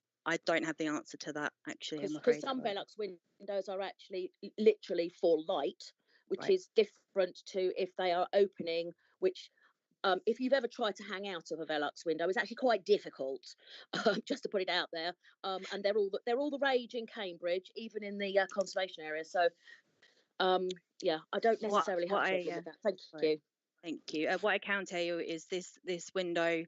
don't have the answer to that, actually, I'm afraid. Because some Velux windows are actually literally for light, which Right. is different to if they are opening, which if you've ever tried to hang out of a Velux window, it's actually quite difficult, just to put it out there. And they're all the rage in Cambridge, even in the conservation area. So yeah, I don't necessarily have a problem with that. Thank you. Thank you. What I can tell you is this window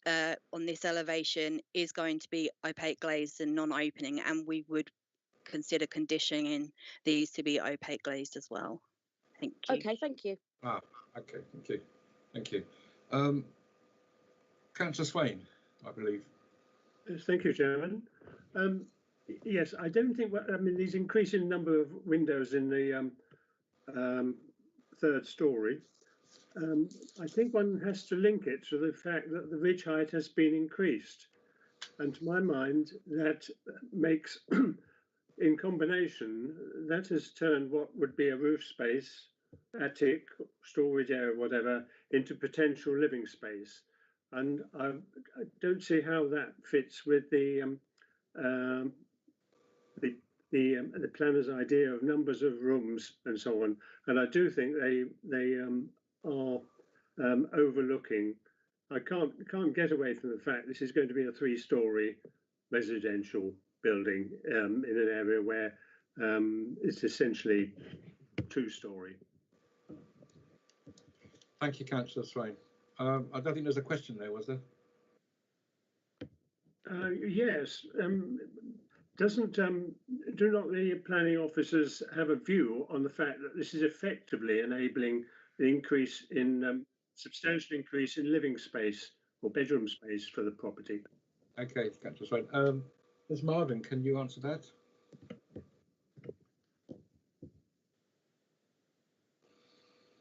on this elevation is going to be opaque glazed and non-opening, and we would consider conditioning these to be opaque glazed as well. Thank you. Okay, thank you. Okay, thank you. Thank you. Councillor Swain, I believe. Yes, thank you, Chairman. Yes, I don't think, I mean, these increasing number of windows in the third story, I think one has to link it to the fact that the ridge height has been increased. And to my mind, that makes, in combination, that has turned what would be a roof space, attic, storage area, whatever, into potential living space. And I don't see how that fits with the planner's idea of numbers of rooms and so on. And I do think they are overlooking. I can't get away from the fact this is going to be a 3-story residential building in an area where it's essentially 2-story. Thank you, Councillor Swain. I don't think there's a question there, was there? Yes. Do not the planning officers have a view on the fact that this is effectively enabling the increase in substantial increase in living space or bedroom space for the property? Okay, Councillor Swain. Ms. Marden, can you answer that?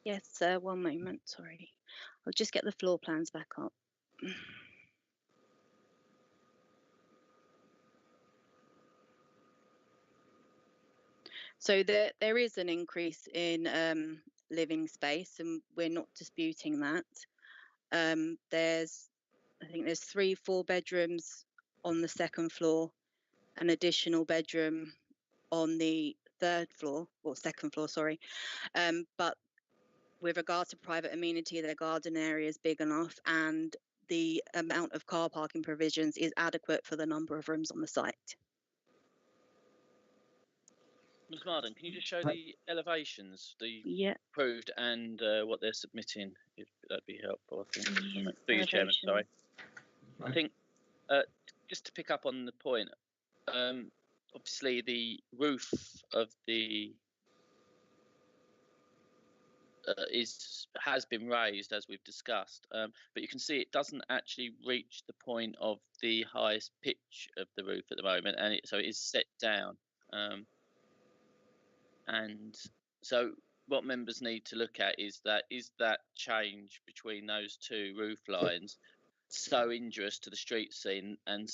Yes, one moment, sorry. I'll just get the floor plans back up. So there is an increase in living space, and we're not disputing that. I think there's 3 4-bedrooms on the second floor, an additional bedroom on the third floor, or second floor, sorry. But with regards to private amenity, their garden area is big enough and the amount of car parking provisions is adequate for the number of rooms on the site. Ms. Marden, can you just show the elevations, the Yeah. approved and what they're submitting? That'd be helpful, I think. Yeah, Through you, Chairman, sorry. Right. I think just to pick up on the point, obviously the roof of the has been raised, as we've discussed, but you can see it doesn't actually reach the point of the highest pitch of the roof at the moment, and so it is set down. And so what members need to look at is that change between those two roof lines so injurious to the street scene, and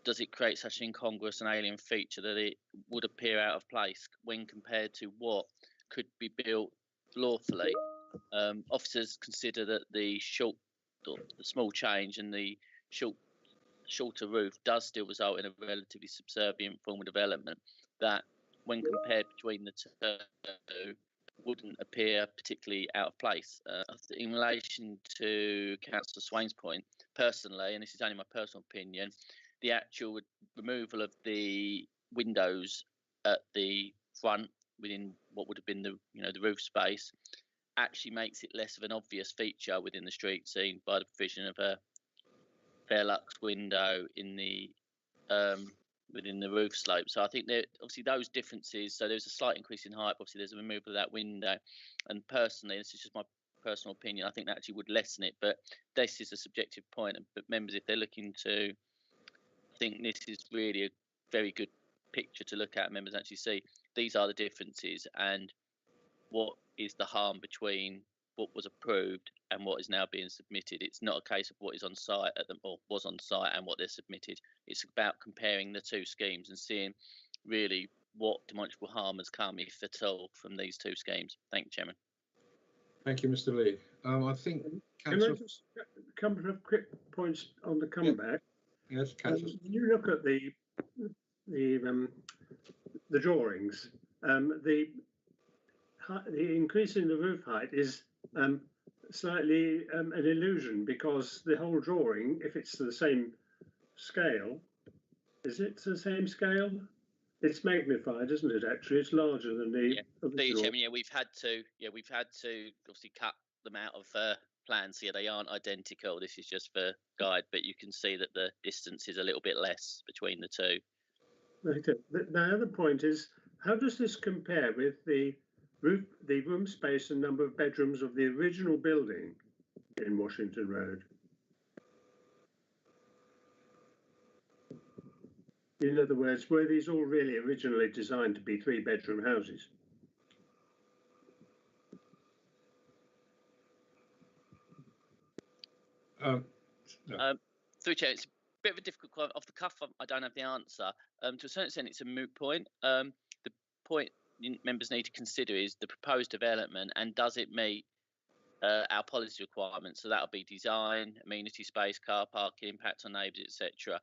does it create such an incongruous and alien feature that it would appear out of place when compared to what could be built lawfully? Officers consider that the small change and the shorter roof does still result in a relatively subservient form of development that, when compared between the two, wouldn't appear particularly out of place. In relation to Councillor Swain's point, personally, and this is only my personal opinion, the actual removal of the windows at the front within what would have been the roof space actually makes it less of an obvious feature within the street scene by the provision of a Fairlux window in the within the roof slope. So I think that obviously those differences, so there's a slight increase in height, obviously there's a removal of that window, and personally, this is just my personal opinion, I think that actually would lessen it, but this is a subjective point. But members, if they're looking to, I think this is really a very good picture to look at. Members actually see these are the differences and what is the harm between what was approved and what is now being submitted. It's not a case of what is on site or was on site and what they're submitted. It's about comparing the two schemes and seeing really what demonstrable harm has come, if at all, from these two schemes. Thank you, Chairman. Thank you, Mr. Lee. I think Can I just a couple of quick points on the comeback? Yes, Councillor. When you look at the drawings, the increase in the roof height is slightly an illusion, because the whole drawing, if it's the same scale, is it the same scale? It's magnified, isn't it? Actually, it's larger than the original. Chairman, we've had to obviously cut them out of plans here. They aren't identical. This is just for guide, but you can see that the distance is a little bit less between the two. Right. The other point is, how does this compare with the room space and number of bedrooms of the original building in Washington Road? In other words, were these all really originally designed to be 3-bedroom houses? Through Chair, it's a bit of a difficult question. Off the cuff, I don't have the answer. To a certain extent, it's a moot point. The point members need to consider is the proposed development and does it meet our policy requirements. So that'll be design, amenity space, car parking, impact on neighbours, etc.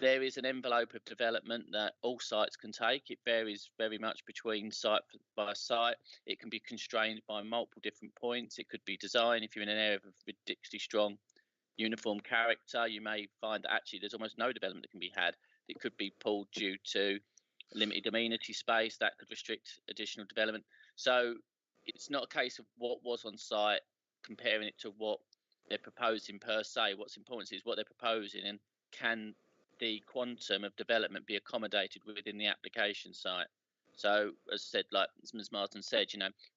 There is an envelope of development that all sites can take. It varies very much between site by site. It can be constrained by multiple different points. It could be design. If you're in an area of ridiculously strong uniform character, you may find that actually there's almost no development that can be had. It could be pulled due to limited amenity space that could restrict additional development. So it's not a case of what was on site comparing it to what they're proposing per se. What's important is what they're proposing, and can the quantum of development be accommodated within the application site. So as I said, like Ms. Martin said,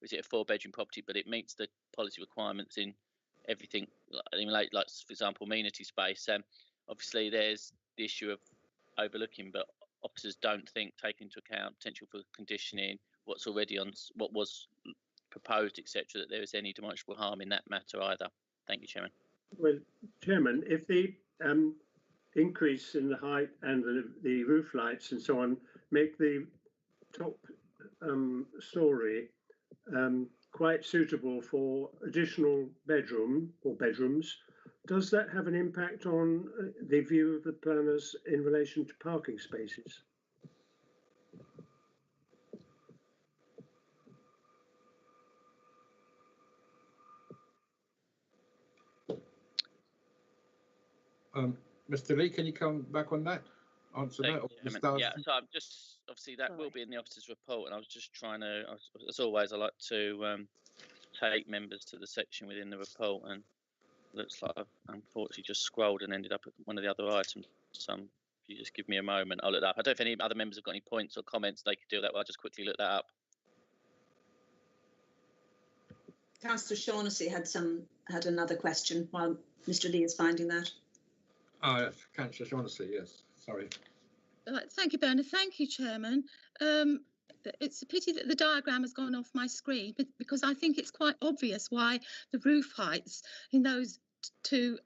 is it a 4-bedroom property, but it meets the policy requirements in everything, like for example, amenity space. Obviously there's the issue of overlooking, but officers don't take into account potential for conditioning, what's already on, what was proposed, etc., that there is any demonstrable harm in that matter either. Thank you, Chairman. Well, Chairman, if the increase in the height and the roof lights and so on make the top story quite suitable for additional bedrooms, does that have an impact on the view of the planners in relation to parking spaces? Mr. Lee, can you come back on that? Answer that? Or Ms. Darcy? Yeah, so I'm just, obviously that will be in the officer's report, and I was just trying to, as always, I like to take members to the section within the report, and looks like I've unfortunately just scrolled and ended up at one of the other items. So if you just give me a moment, I'll look that up. I don't know if any other members have got any points or comments they could do that. I'll just quickly look that up. Councillor Shaughnessy had another question while Mr. Lee is finding that. Oh, Councillor Shaughnessy, yes. Sorry. Thank you, Bernard. Thank you, Chairman. It's a pity that the diagram has gone off my screen, but because I think it's quite obvious why the roof heights in those two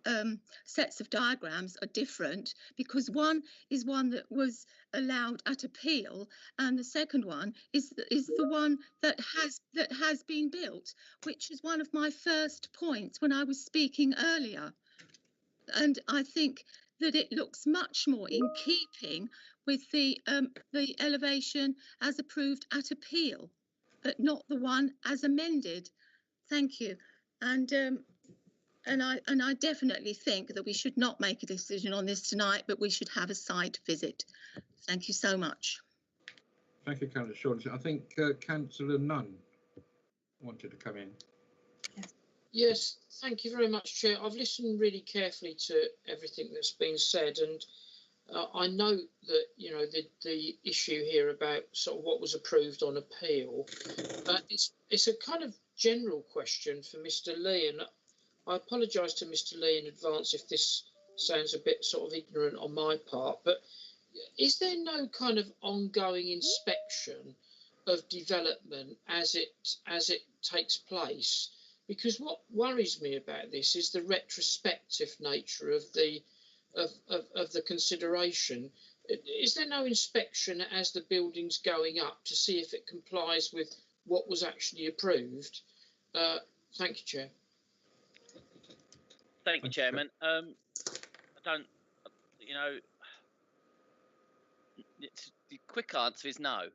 sets of diagrams are different, because one is one that was allowed at appeal, and the second one is the one that has been built, which is one of my first points when I was speaking earlier. And I think that it looks much more in keeping with the elevation as approved at appeal, but not the one as amended. Thank you. And I definitely think that we should not make a decision on this tonight, but we should have a site visit. Thank you so much. Thank you, Councillor Shaughnessy. I think Councillor Nunn wanted to come in. Yes, thank you very much, Chair. I've listened really carefully to everything that's been said, and I know that, you know, the issue here about sort of what was approved on appeal. It's a kind of general question for Mr. Lee, and I apologise to Mr. Lee in advance if this sounds a bit sort of ignorant on my part, but is there no kind of ongoing inspection of development as it takes place? Because what worries me about this is the retrospective nature of the consideration. Is there no inspection as the building's going up to see if it complies with what was actually approved? Thank you, Chair. Thank you, Chairman. I don't, you know, the quick answer is no.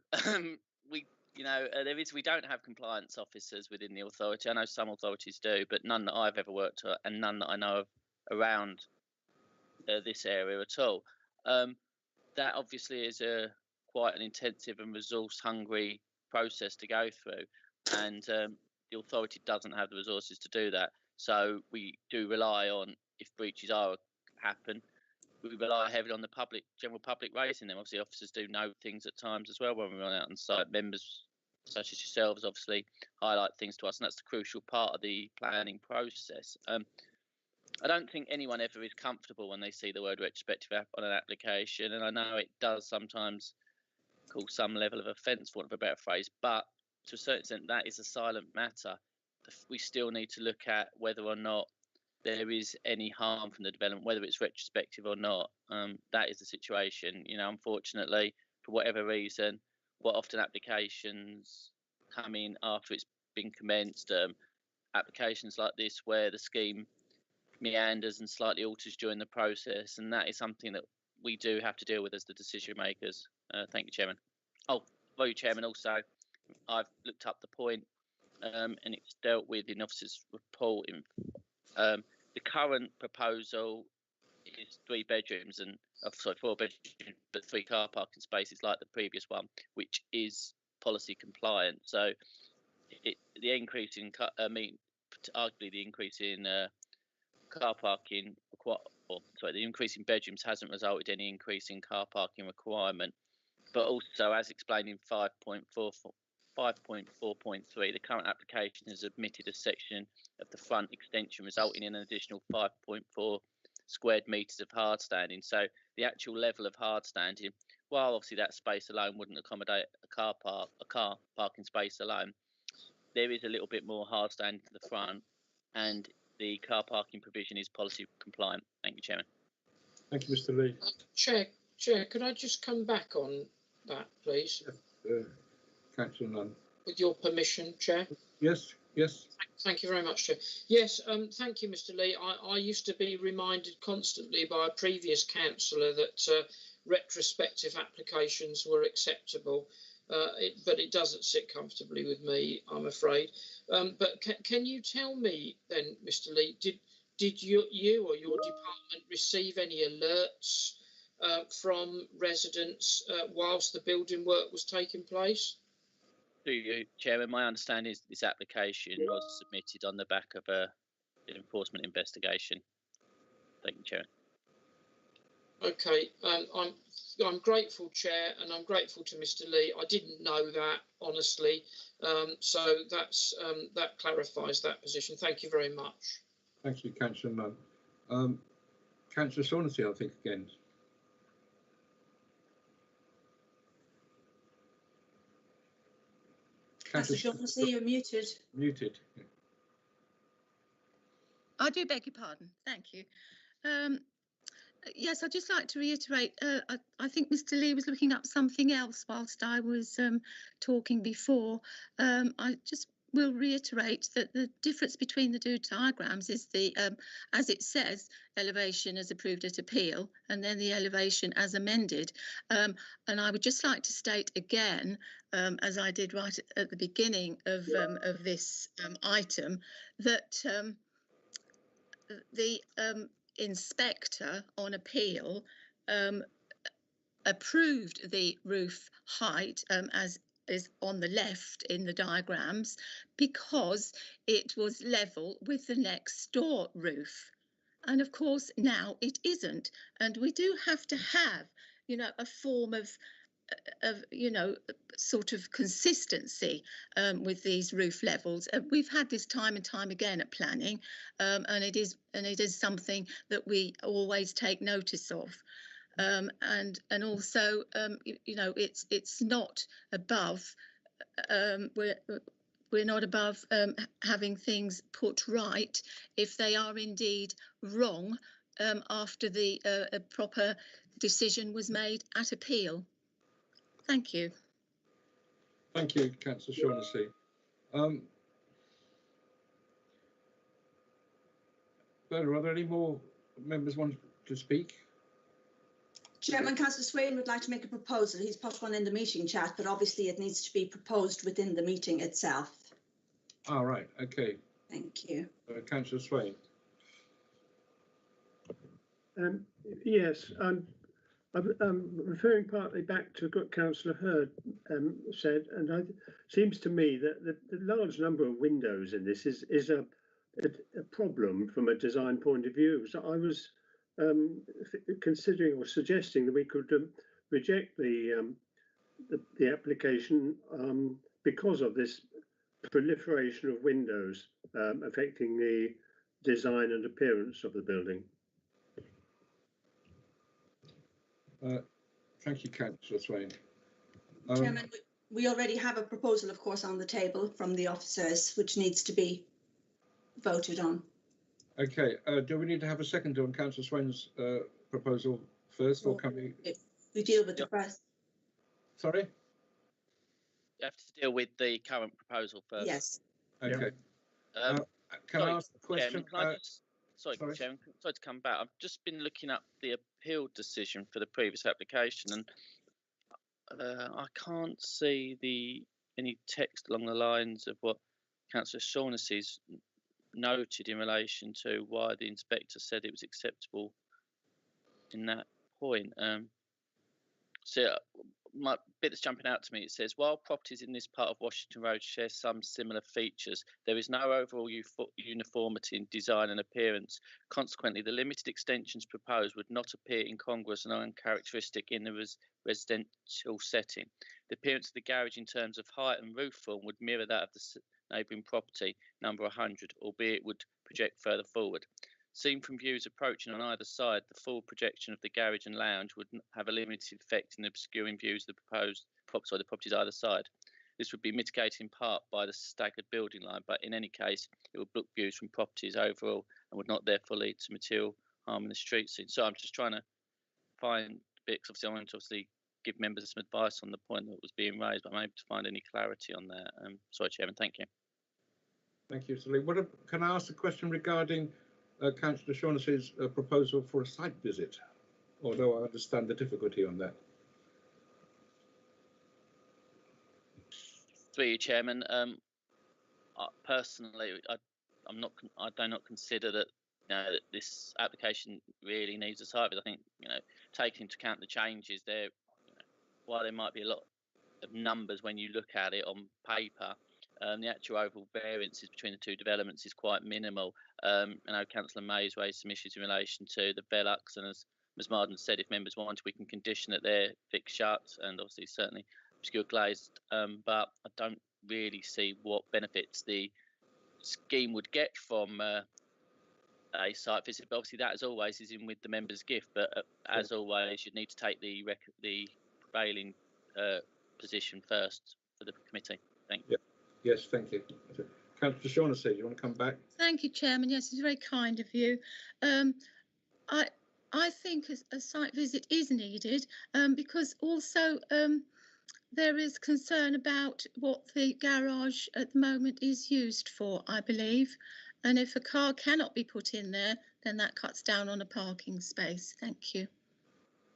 We don't have compliance officers within the authority. I know some authorities do, but none that I've ever worked at, and none that I know of around this area at all. That obviously is quite an intensive and resource-hungry process to go through, and the authority doesn't have the resources to do that. So we do rely on, if breaches happen, we rely heavily on the general public raising them. Obviously, officers do know things at times as well when we run out on site. Members such as yourselves obviously highlight things to us, and that's the crucial part of the planning process. I don't think anyone ever is comfortable when they see the word retrospective on an application, and I know it does sometimes cause some level of offence, for want of a better phrase, but to a certain extent that is a silent matter. We still need to look at whether or not there is any harm from the development, whether it's retrospective or not. That is the situation. You know, unfortunately, for whatever reason, what often applications come in after it's been commenced, applications like this where the scheme meanders and slightly alters during the process, and that is something that we do have to deal with as the decision makers. Thank you, Chairman. Oh, well, you, Chairman, also, I've looked up the point, and it's dealt with in officer's report. The current proposal is 3 bedrooms and 4 bedrooms, but 3 car parking spaces like the previous one, which is policy compliant. So the increase in arguably the increase in car parking the increase in bedrooms hasn't resulted in any increase in car parking requirement. But also, as explained in 5.4.3, the current application has admitted a section of the front extension resulting in an additional 5.4 squared metres of hard standing. So the actual level of hard standing, while obviously that space alone wouldn't accommodate a car parking space alone, there is a little bit more hard standing to the front, and the car parking provision is policy compliant. Thank you, Chairman. Thank you, Mr. Lee. Chair, could I just come back on that, please? Councillor Nunn. With your permission, Chair. Yes. Thank you very much, Chair. Yes, thank you, Mr. Lee. I used to be reminded constantly by a previous councillor that retrospective applications were acceptable, but it doesn't sit comfortably with me, I'm afraid. But can you tell me then, Mr. Lee, did did you or your department receive any alerts from residents whilst the building work was taking place? To you, Chairman, my understanding is this application was submitted on the back of an enforcement investigation. Thank you, Chair. Okay, I'm grateful, Chair, and I'm grateful to Mr. Lee. I didn't know that, honestly, so that clarifies that position. Thank you very much. Thank you, Councillor Nunn. Councillor Shaughnessy, I think, again. Councillor Shaughnessy, you're muted. Muted. I do beg your pardon. Thank you. Yes, I'd just like to reiterate, I think Mr. Lee was looking up something else whilst I was talking before. I just will reiterate that the difference between the two diagrams is the, as it says, elevation as approved at appeal, and then the elevation as amended. And I would just like to state again, as I did right at the beginning of this item, that the inspector on appeal approved the roof height as is on the left in the diagrams because it was level with the next door roof. And of course now it isn't, and we do have to have, you know, a form of you know, sort of consistency with these roof levels. We've had this time and time again at planning, and it is something that we always take notice of. And also, you know, it's not above. We're not above having things put right if they are indeed wrong after the proper decision was made at appeal. Thank you. Thank you, Councillor Shaughnessy. Bernard, are there any more members want to speak? Chairman, Councillor Swain would like to make a proposal. He's put one in the meeting chat, but obviously it needs to be proposed within the meeting itself. All right, okay. Thank you. Councillor Swain. Yes, I'm referring partly back to what Councillor Hurd said, and it seems to me that the large number of windows in this is a problem from a design point of view. So I was considering or suggesting that we could reject the application because of this proliferation of windows affecting the design and appearance of the building. Thank you, Councillor Swain. Chairman, we already have a proposal, of course, on the table from the officers, which needs to be voted on. Okay, do we need to have a second on Councillor Swain's proposal first, or can we? We deal with the first. Sorry? You have to deal with the current proposal first. Yes. Okay. Can I ask a question? Chairman, sorry, Chairman, sorry to come back. I've just been looking up the appeal decision for the previous application, and I can't see any text along the lines of what Councillor Shaughnessy's noted in relation to why the inspector said it was acceptable in that point. So my bit that's jumping out to me, it says, while properties in this part of Washington Road share some similar features, there is no overall uniformity in design and appearance. Consequently, the limited extensions proposed would not appear incongruous and uncharacteristic in the residential setting. The appearance of the garage in terms of height and roof form would mirror that of the neighbouring property, number 100, albeit would project further forward. Seen from views approaching on either side, the full projection of the garage and lounge would have a limited effect in obscuring views of the the properties either side. This would be mitigated in part by the staggered building line, but in any case, it would block views from properties overall and would not therefore lead to material harm in the street scene. So I'm just trying to find bits. Obviously, I want to give members some advice on the point that was being raised, but I'm able to find any clarity on that. Sorry, Chairman. Thank you. Thank you, Sir Lee. Can I ask a question regarding Councillor Shaughnessy's proposal for a site visit, although I understand the difficulty on that. Through you, Chairman. Personally, I do not consider that that this application really needs a site visit. I think, taking into account the changes there, while there might be a lot of numbers when you look at it on paper, the actual overall variances between the two developments is quite minimal. I know Councillor May's raised some issues in relation to the Velux, and as Ms Marden said, if members want, we can condition that they're fixed shut, and obviously certainly obscure glazed, but I don't really see what benefits the scheme would get from a site visit. But obviously that, as always, is in with the member's gift, but as always, you'd need to take the prevailing position first for the committee. Thank you. Yes, thank you. Councillor Shaughnessy, do you want to come back? Thank you, Chairman. Yes, it's very kind of you. I think a site visit is needed because also there is concern about what the garage at the moment is used for, I believe. And if a car cannot be put in there, then that cuts down on a parking space. Thank you.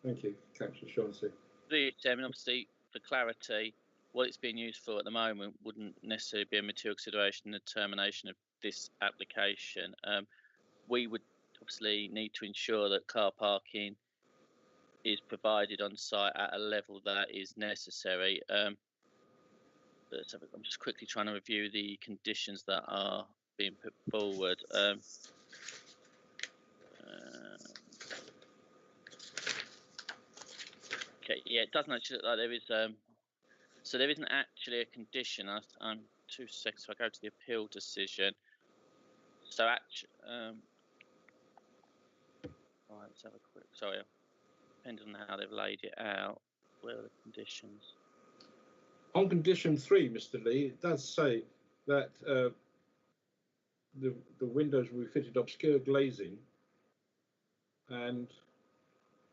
Thank you, Councillor Shaughnessy. The Chairman, obviously, for clarity, what it's being used for at the moment wouldn't necessarily be a material consideration in the termination of this application. We would obviously need to ensure that car parking is provided on site at a level that is necessary. I'm just quickly trying to review the conditions that are being put forward. Okay, yeah, it doesn't actually look like there is. So there isn't actually a condition. I'm 2 seconds. So I go to the appeal decision. So actually, right, let's have a quick. Sorry, depending on how they've laid it out, where are the conditions? On condition 3, Mr. Lee, it does say that the windows will be fitted obscure glazing, and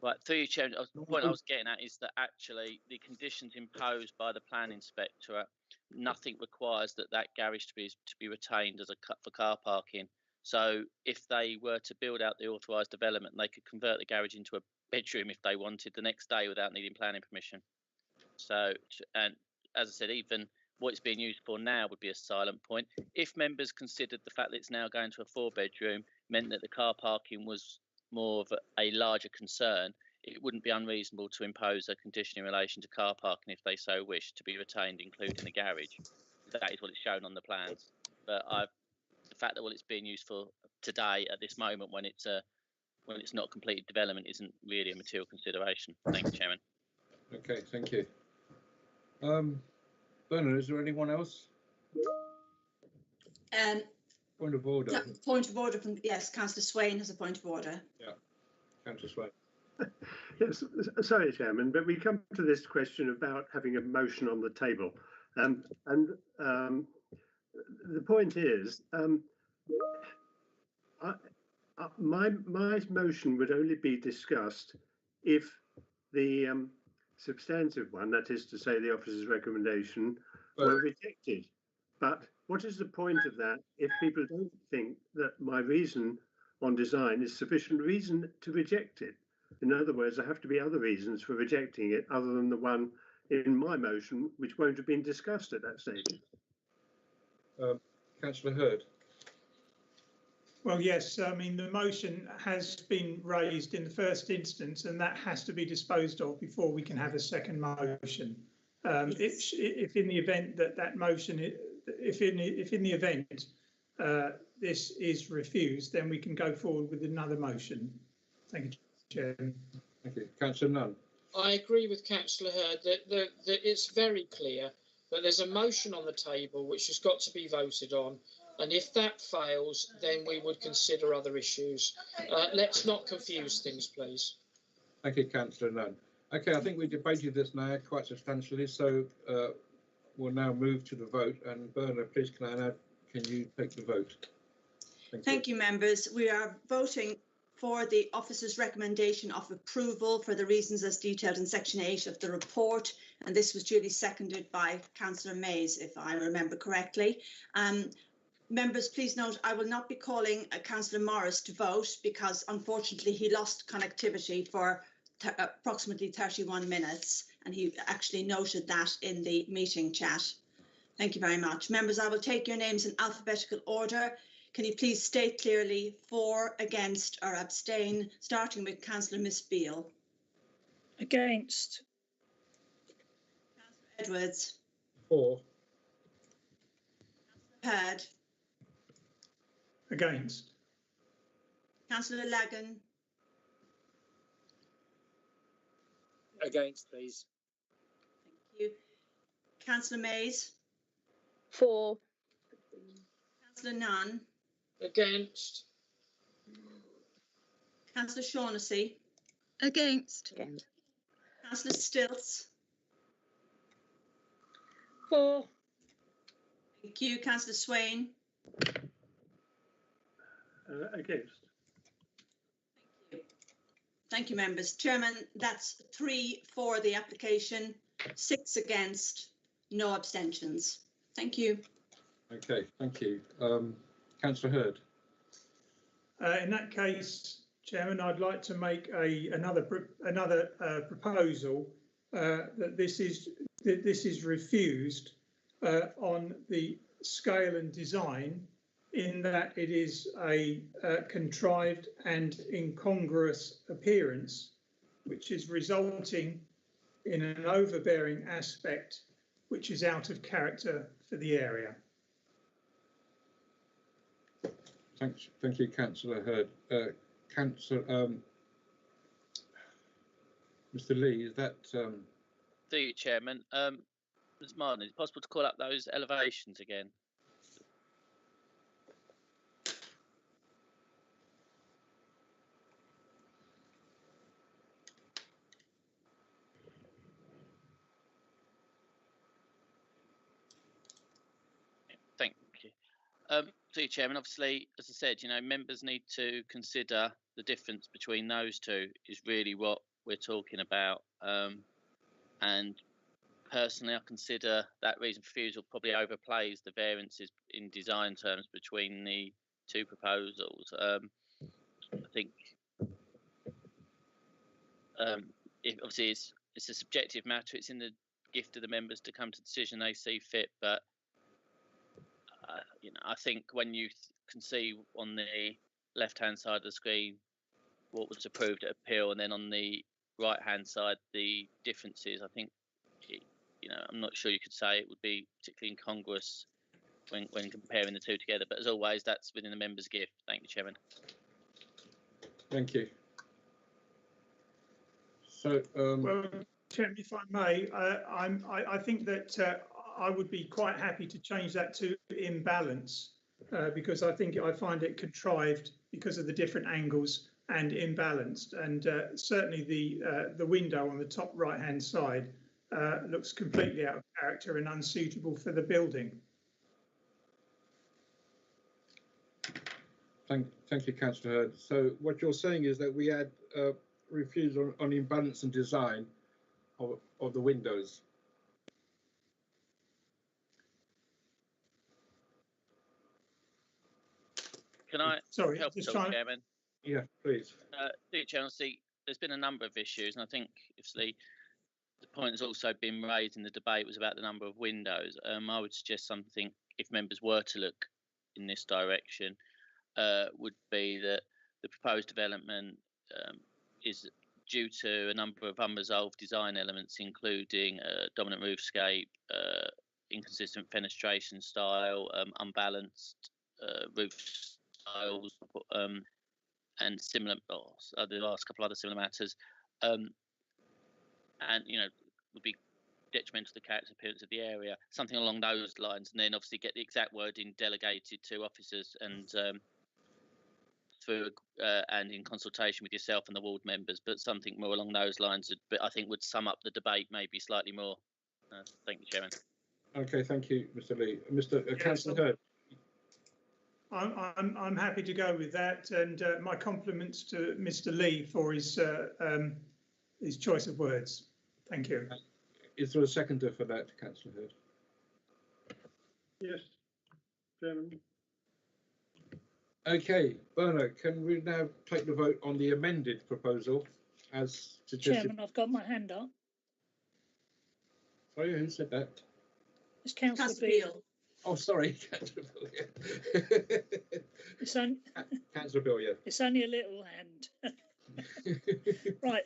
right, through you, Chairman, the point I was getting at is that actually the conditions imposed by the plan inspectorate, nothing requires that garage to be retained as for car parking. So if they were to build out the authorised development, they could convert the garage into a bedroom if they wanted the next day without needing planning permission. So, and as I said, even what it's being used for now would be a silent point. If members considered the fact that it's now going to a 4-bedroom meant that the car parking was more of a larger concern, it wouldn't be unreasonable to impose a condition in relation to car parking if they so wish to be retained, including the garage. That is what it's shown on the plans. But the fact that what it's being used for today at this moment when it's not completed development isn't really a material consideration. Thanks, Chairman. Okay, thank you. Bernard, is there anyone else? Point of order. Point of order from, yes, Councillor Swain has a point of order. Yeah, Councillor Swain. Yes, sorry, Chairman, but we come to this question about having a motion on the table. The point is, my motion would only be discussed if the substantive one, that is to say the officer's recommendation, were rejected. But what is the point of that if people don't think that my reason on design is sufficient reason to reject it? In other words, there have to be other reasons for rejecting it other than the one in my motion, which won't have been discussed at that stage. Councillor Hurd. Well, yes, I mean, the motion has been raised in the first instance, and that has to be disposed of before we can have a second motion. If in the event that motion, if in the event this is refused, then we can go forward with another motion. Thank you, Chairman. Thank you. Councillor Nunn. I agree with Councillor Hurd that it's very clear that there's a motion on the table which has got to be voted on. And if that fails, then we would consider other issues. Let's not confuse things, please. Thank you, Councillor Nunn. Okay, I think we debated this now quite substantially, so we'll now move to the vote. And Bernard, please can you take the vote? Thank you, members. We are voting for the officer's recommendation of approval for the reasons as detailed in section 8 of the report. And this was duly seconded by Councillor Mays, if I remember correctly. Members, please note, I will not be calling Councillor Morris to vote because unfortunately he lost connectivity for approximately 31 minutes and he actually noted that in the meeting chat. Thank you very much. Members, I will take your names in alphabetical order. Can you please state clearly for, against or abstain, starting with Councillor Miss Beale? Against. Edwards? For. Hurd? Against. Councillor Lagan? Against, please. Thank you. Councillor Mays? For. Councillor Nunn? Against. Councillor Shaughnessy? Against. Councillor Stilts? For. Thank you. Councillor Swain? Against. Thank you, members. Chairman, that's 3 for the application, 6 against, no abstentions. Thank you. Okay, thank you. Councillor Hurd. In that case, Chairman, I'd like to make another proposal that this is refused on the scale and design, in that it is a contrived and incongruous appearance, which is resulting in an overbearing aspect which is out of character for the area. Thank you, Councillor Hurd. Councillor Mr. Lee, is that? Through you, Chairman. Ms. Martin, is it possible to call up those elevations again? Thank you. Through you, Chairman, obviously, as I said, members need to consider the difference between those two is really what we're talking about. And personally, I consider that reason for refusal probably overplays the variances in design terms between the two proposals. I think obviously it's a subjective matter. It's in the gift of the members to come to the decision they see fit, but I think when you can see on the left-hand side of the screen what was approved at appeal, and then on the right-hand side the differences, I think I'm not sure you could say it would be particularly incongruous when comparing the two together. But as always, that's within the members' gift. Thank you, Chairman. Thank you. So, well, Chairman, if I may, I think that I would be quite happy to change that to imbalance, because I find it contrived because of the different angles and imbalanced, and certainly the window on the top right-hand side looks completely out of character and unsuitable for the building. Thank you, Councillor Hurd. So what you're saying is that we add refusal on imbalance and design of the windows. Can I help, Chairman? Yeah, please. Chairman, see, there's been a number of issues, and I think the point has also been raised in the debate was about the number of windows. I would suggest something, if members were to look in this direction, would be that the proposed development is due to a number of unresolved design elements, including dominant roofscape, inconsistent fenestration style, unbalanced roof styles, and similar, the last couple of other similar matters, and would be detrimental to the character appearance of the area, something along those lines, and then obviously get the exact wording delegated to officers and through and in consultation with yourself and the ward members, but something more along those lines, but I think would sum up the debate maybe slightly more. Thank you, Chairman. Okay, thank you, Mr. Lee. Mr. Councillor Hurd. I'm happy to go with that, and my compliments to Mr. Lee for his choice of words. Thank you. Is there a seconder for that, Councillor Hurd? Yes, Chairman. Okay, Bernard, can we now take the vote on the amended proposal as suggested? Chairman, I've got my hand up. Sorry, who said that? It's Councillor Beale. Oh, sorry, Councillor Bill. It's only, Councillor Bill, yeah. it's only a little hand. Right,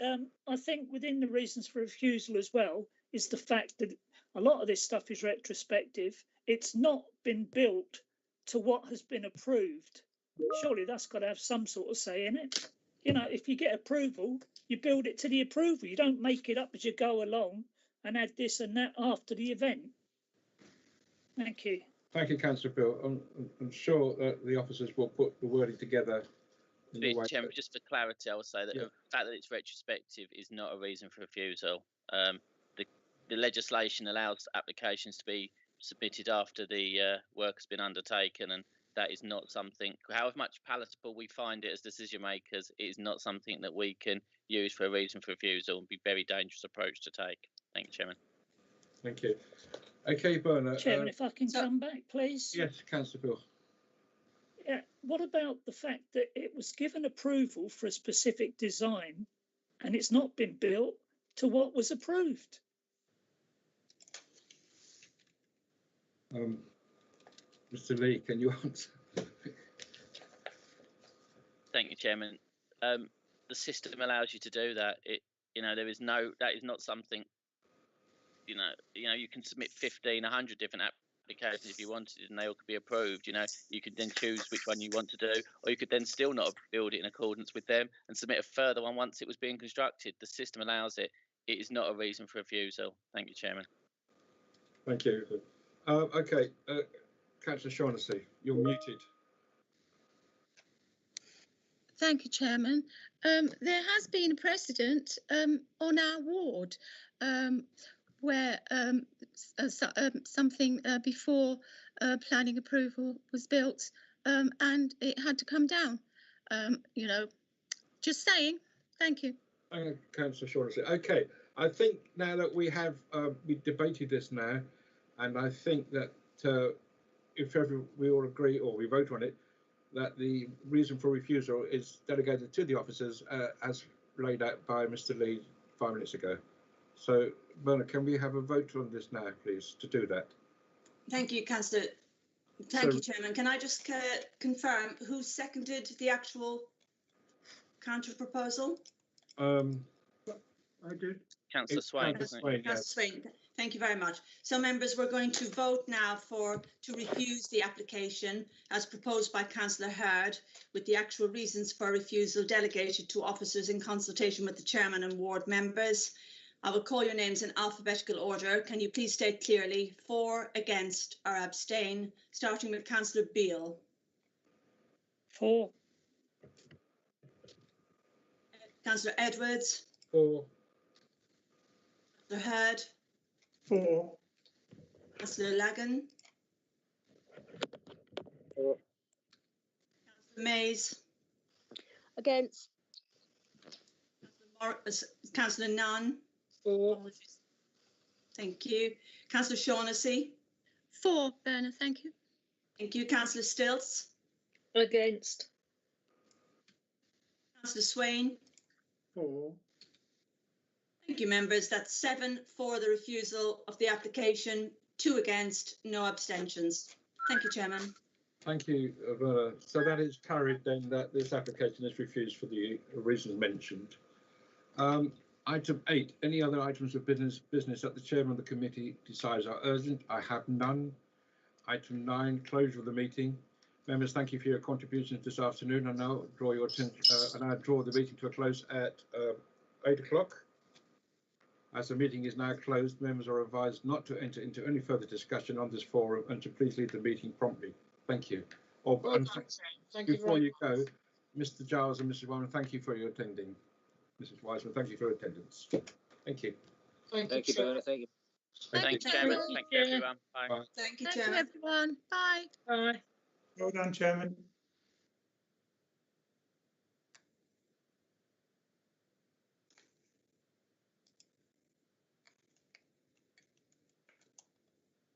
I think within the reasons for refusal as well is the fact that a lot of this stuff is retrospective. It's not been built to what has been approved. Surely that's got to have some sort of say in it. You know, if you get approval, you build it to the approval. You don't make it up as you go along and add this and that after the event. Thank you. Thank you, Councillor Bill. I'm sure that the officers will put the wording together in the way. Chairman, just for clarity, I will say that the fact that it's retrospective is not a reason for refusal. The legislation allows applications to be submitted after the work has been undertaken, and that is not something, however much palatable we find it as decision makers, it is not something that we can use for a reason for refusal. It would be a very dangerous approach to take. Thank you, Chairman. Thank you. Okay, Bernard. Chairman, if I can come back, please. Yes, Councillor Bill. Yeah, what about the fact that it was given approval for a specific design and it's not been built to what was approved? Mr. Lee, can you answer? Thank you, Chairman. The system allows you to do that. There is that is not something, you can submit 15, 100 different applications if you wanted, and they all could be approved. You could then choose which one you want to do, or you could then still not build it in accordance with them and submit a further one once it was being constructed. The system allows it. It is not a reason for refusal. Thank you, Chairman. Thank you. Okay, Councillor Shaughnessy, you're muted. Thank you, Chairman. There has been a precedent on our ward where something before planning approval was built and it had to come down. Just saying. Thank you. Thank you, Councillor Shaughnessy. Okay, I think now that we have we debated this now, and I think that if we all agree or we vote on it, that the reason for refusal is delegated to the officers as laid out by Mr. Lee 5 minutes ago. So, Bernard, can we have a vote on this now, please, to do that? Thank you, Councillor. Thank you, Chairman. Can I just confirm who seconded the actual counter proposal? I did. Councillor Swain. Councillor Swain, thank you very much. So, members, we're going to vote now to refuse the application as proposed by Councillor Hurd, with the actual reasons for refusal delegated to officers in consultation with the chairman and ward members. I will call your names in alphabetical order. Can you please state clearly for, against, or abstain, starting with Councillor Beale? For. Councillor Edwards? For. Councillor Hurd? For. Councillor Lagan? For. Councillor Mays? Against. Councillor Nunn? For. Thank you. Councillor Shaughnessy? For, Bernard, thank you. Thank you. Councillor Stilts? Against. Councillor Swain? For. Thank you, members. That's 7 for the refusal of the application, 2 against, no abstentions. Thank you, Chairman. Thank you, Bernard. So that is carried then that this application is refused for the reasons mentioned. Item 8, any other items of business that the chairman of the committee decides are urgent? I have none. Item 9, closure of the meeting. Members, thank you for your contributions this afternoon. I now draw your attention and I draw the meeting to a close at 8 o'clock. As the meeting is now closed, members are advised not to enter into any further discussion on this forum and to please leave the meeting promptly. Thank you. Before you go, Mr. Giles and Mrs. Wyman, thank you for your attending. Mrs. Wiseman, thank you for your attendance. Thank you. Thank you, Bernard. Thank you. Thank you, Chairman. Thank you, everyone. Bye. Thank you, Thank Chairman. you, everyone. Bye. Bye. Well done, Chairman.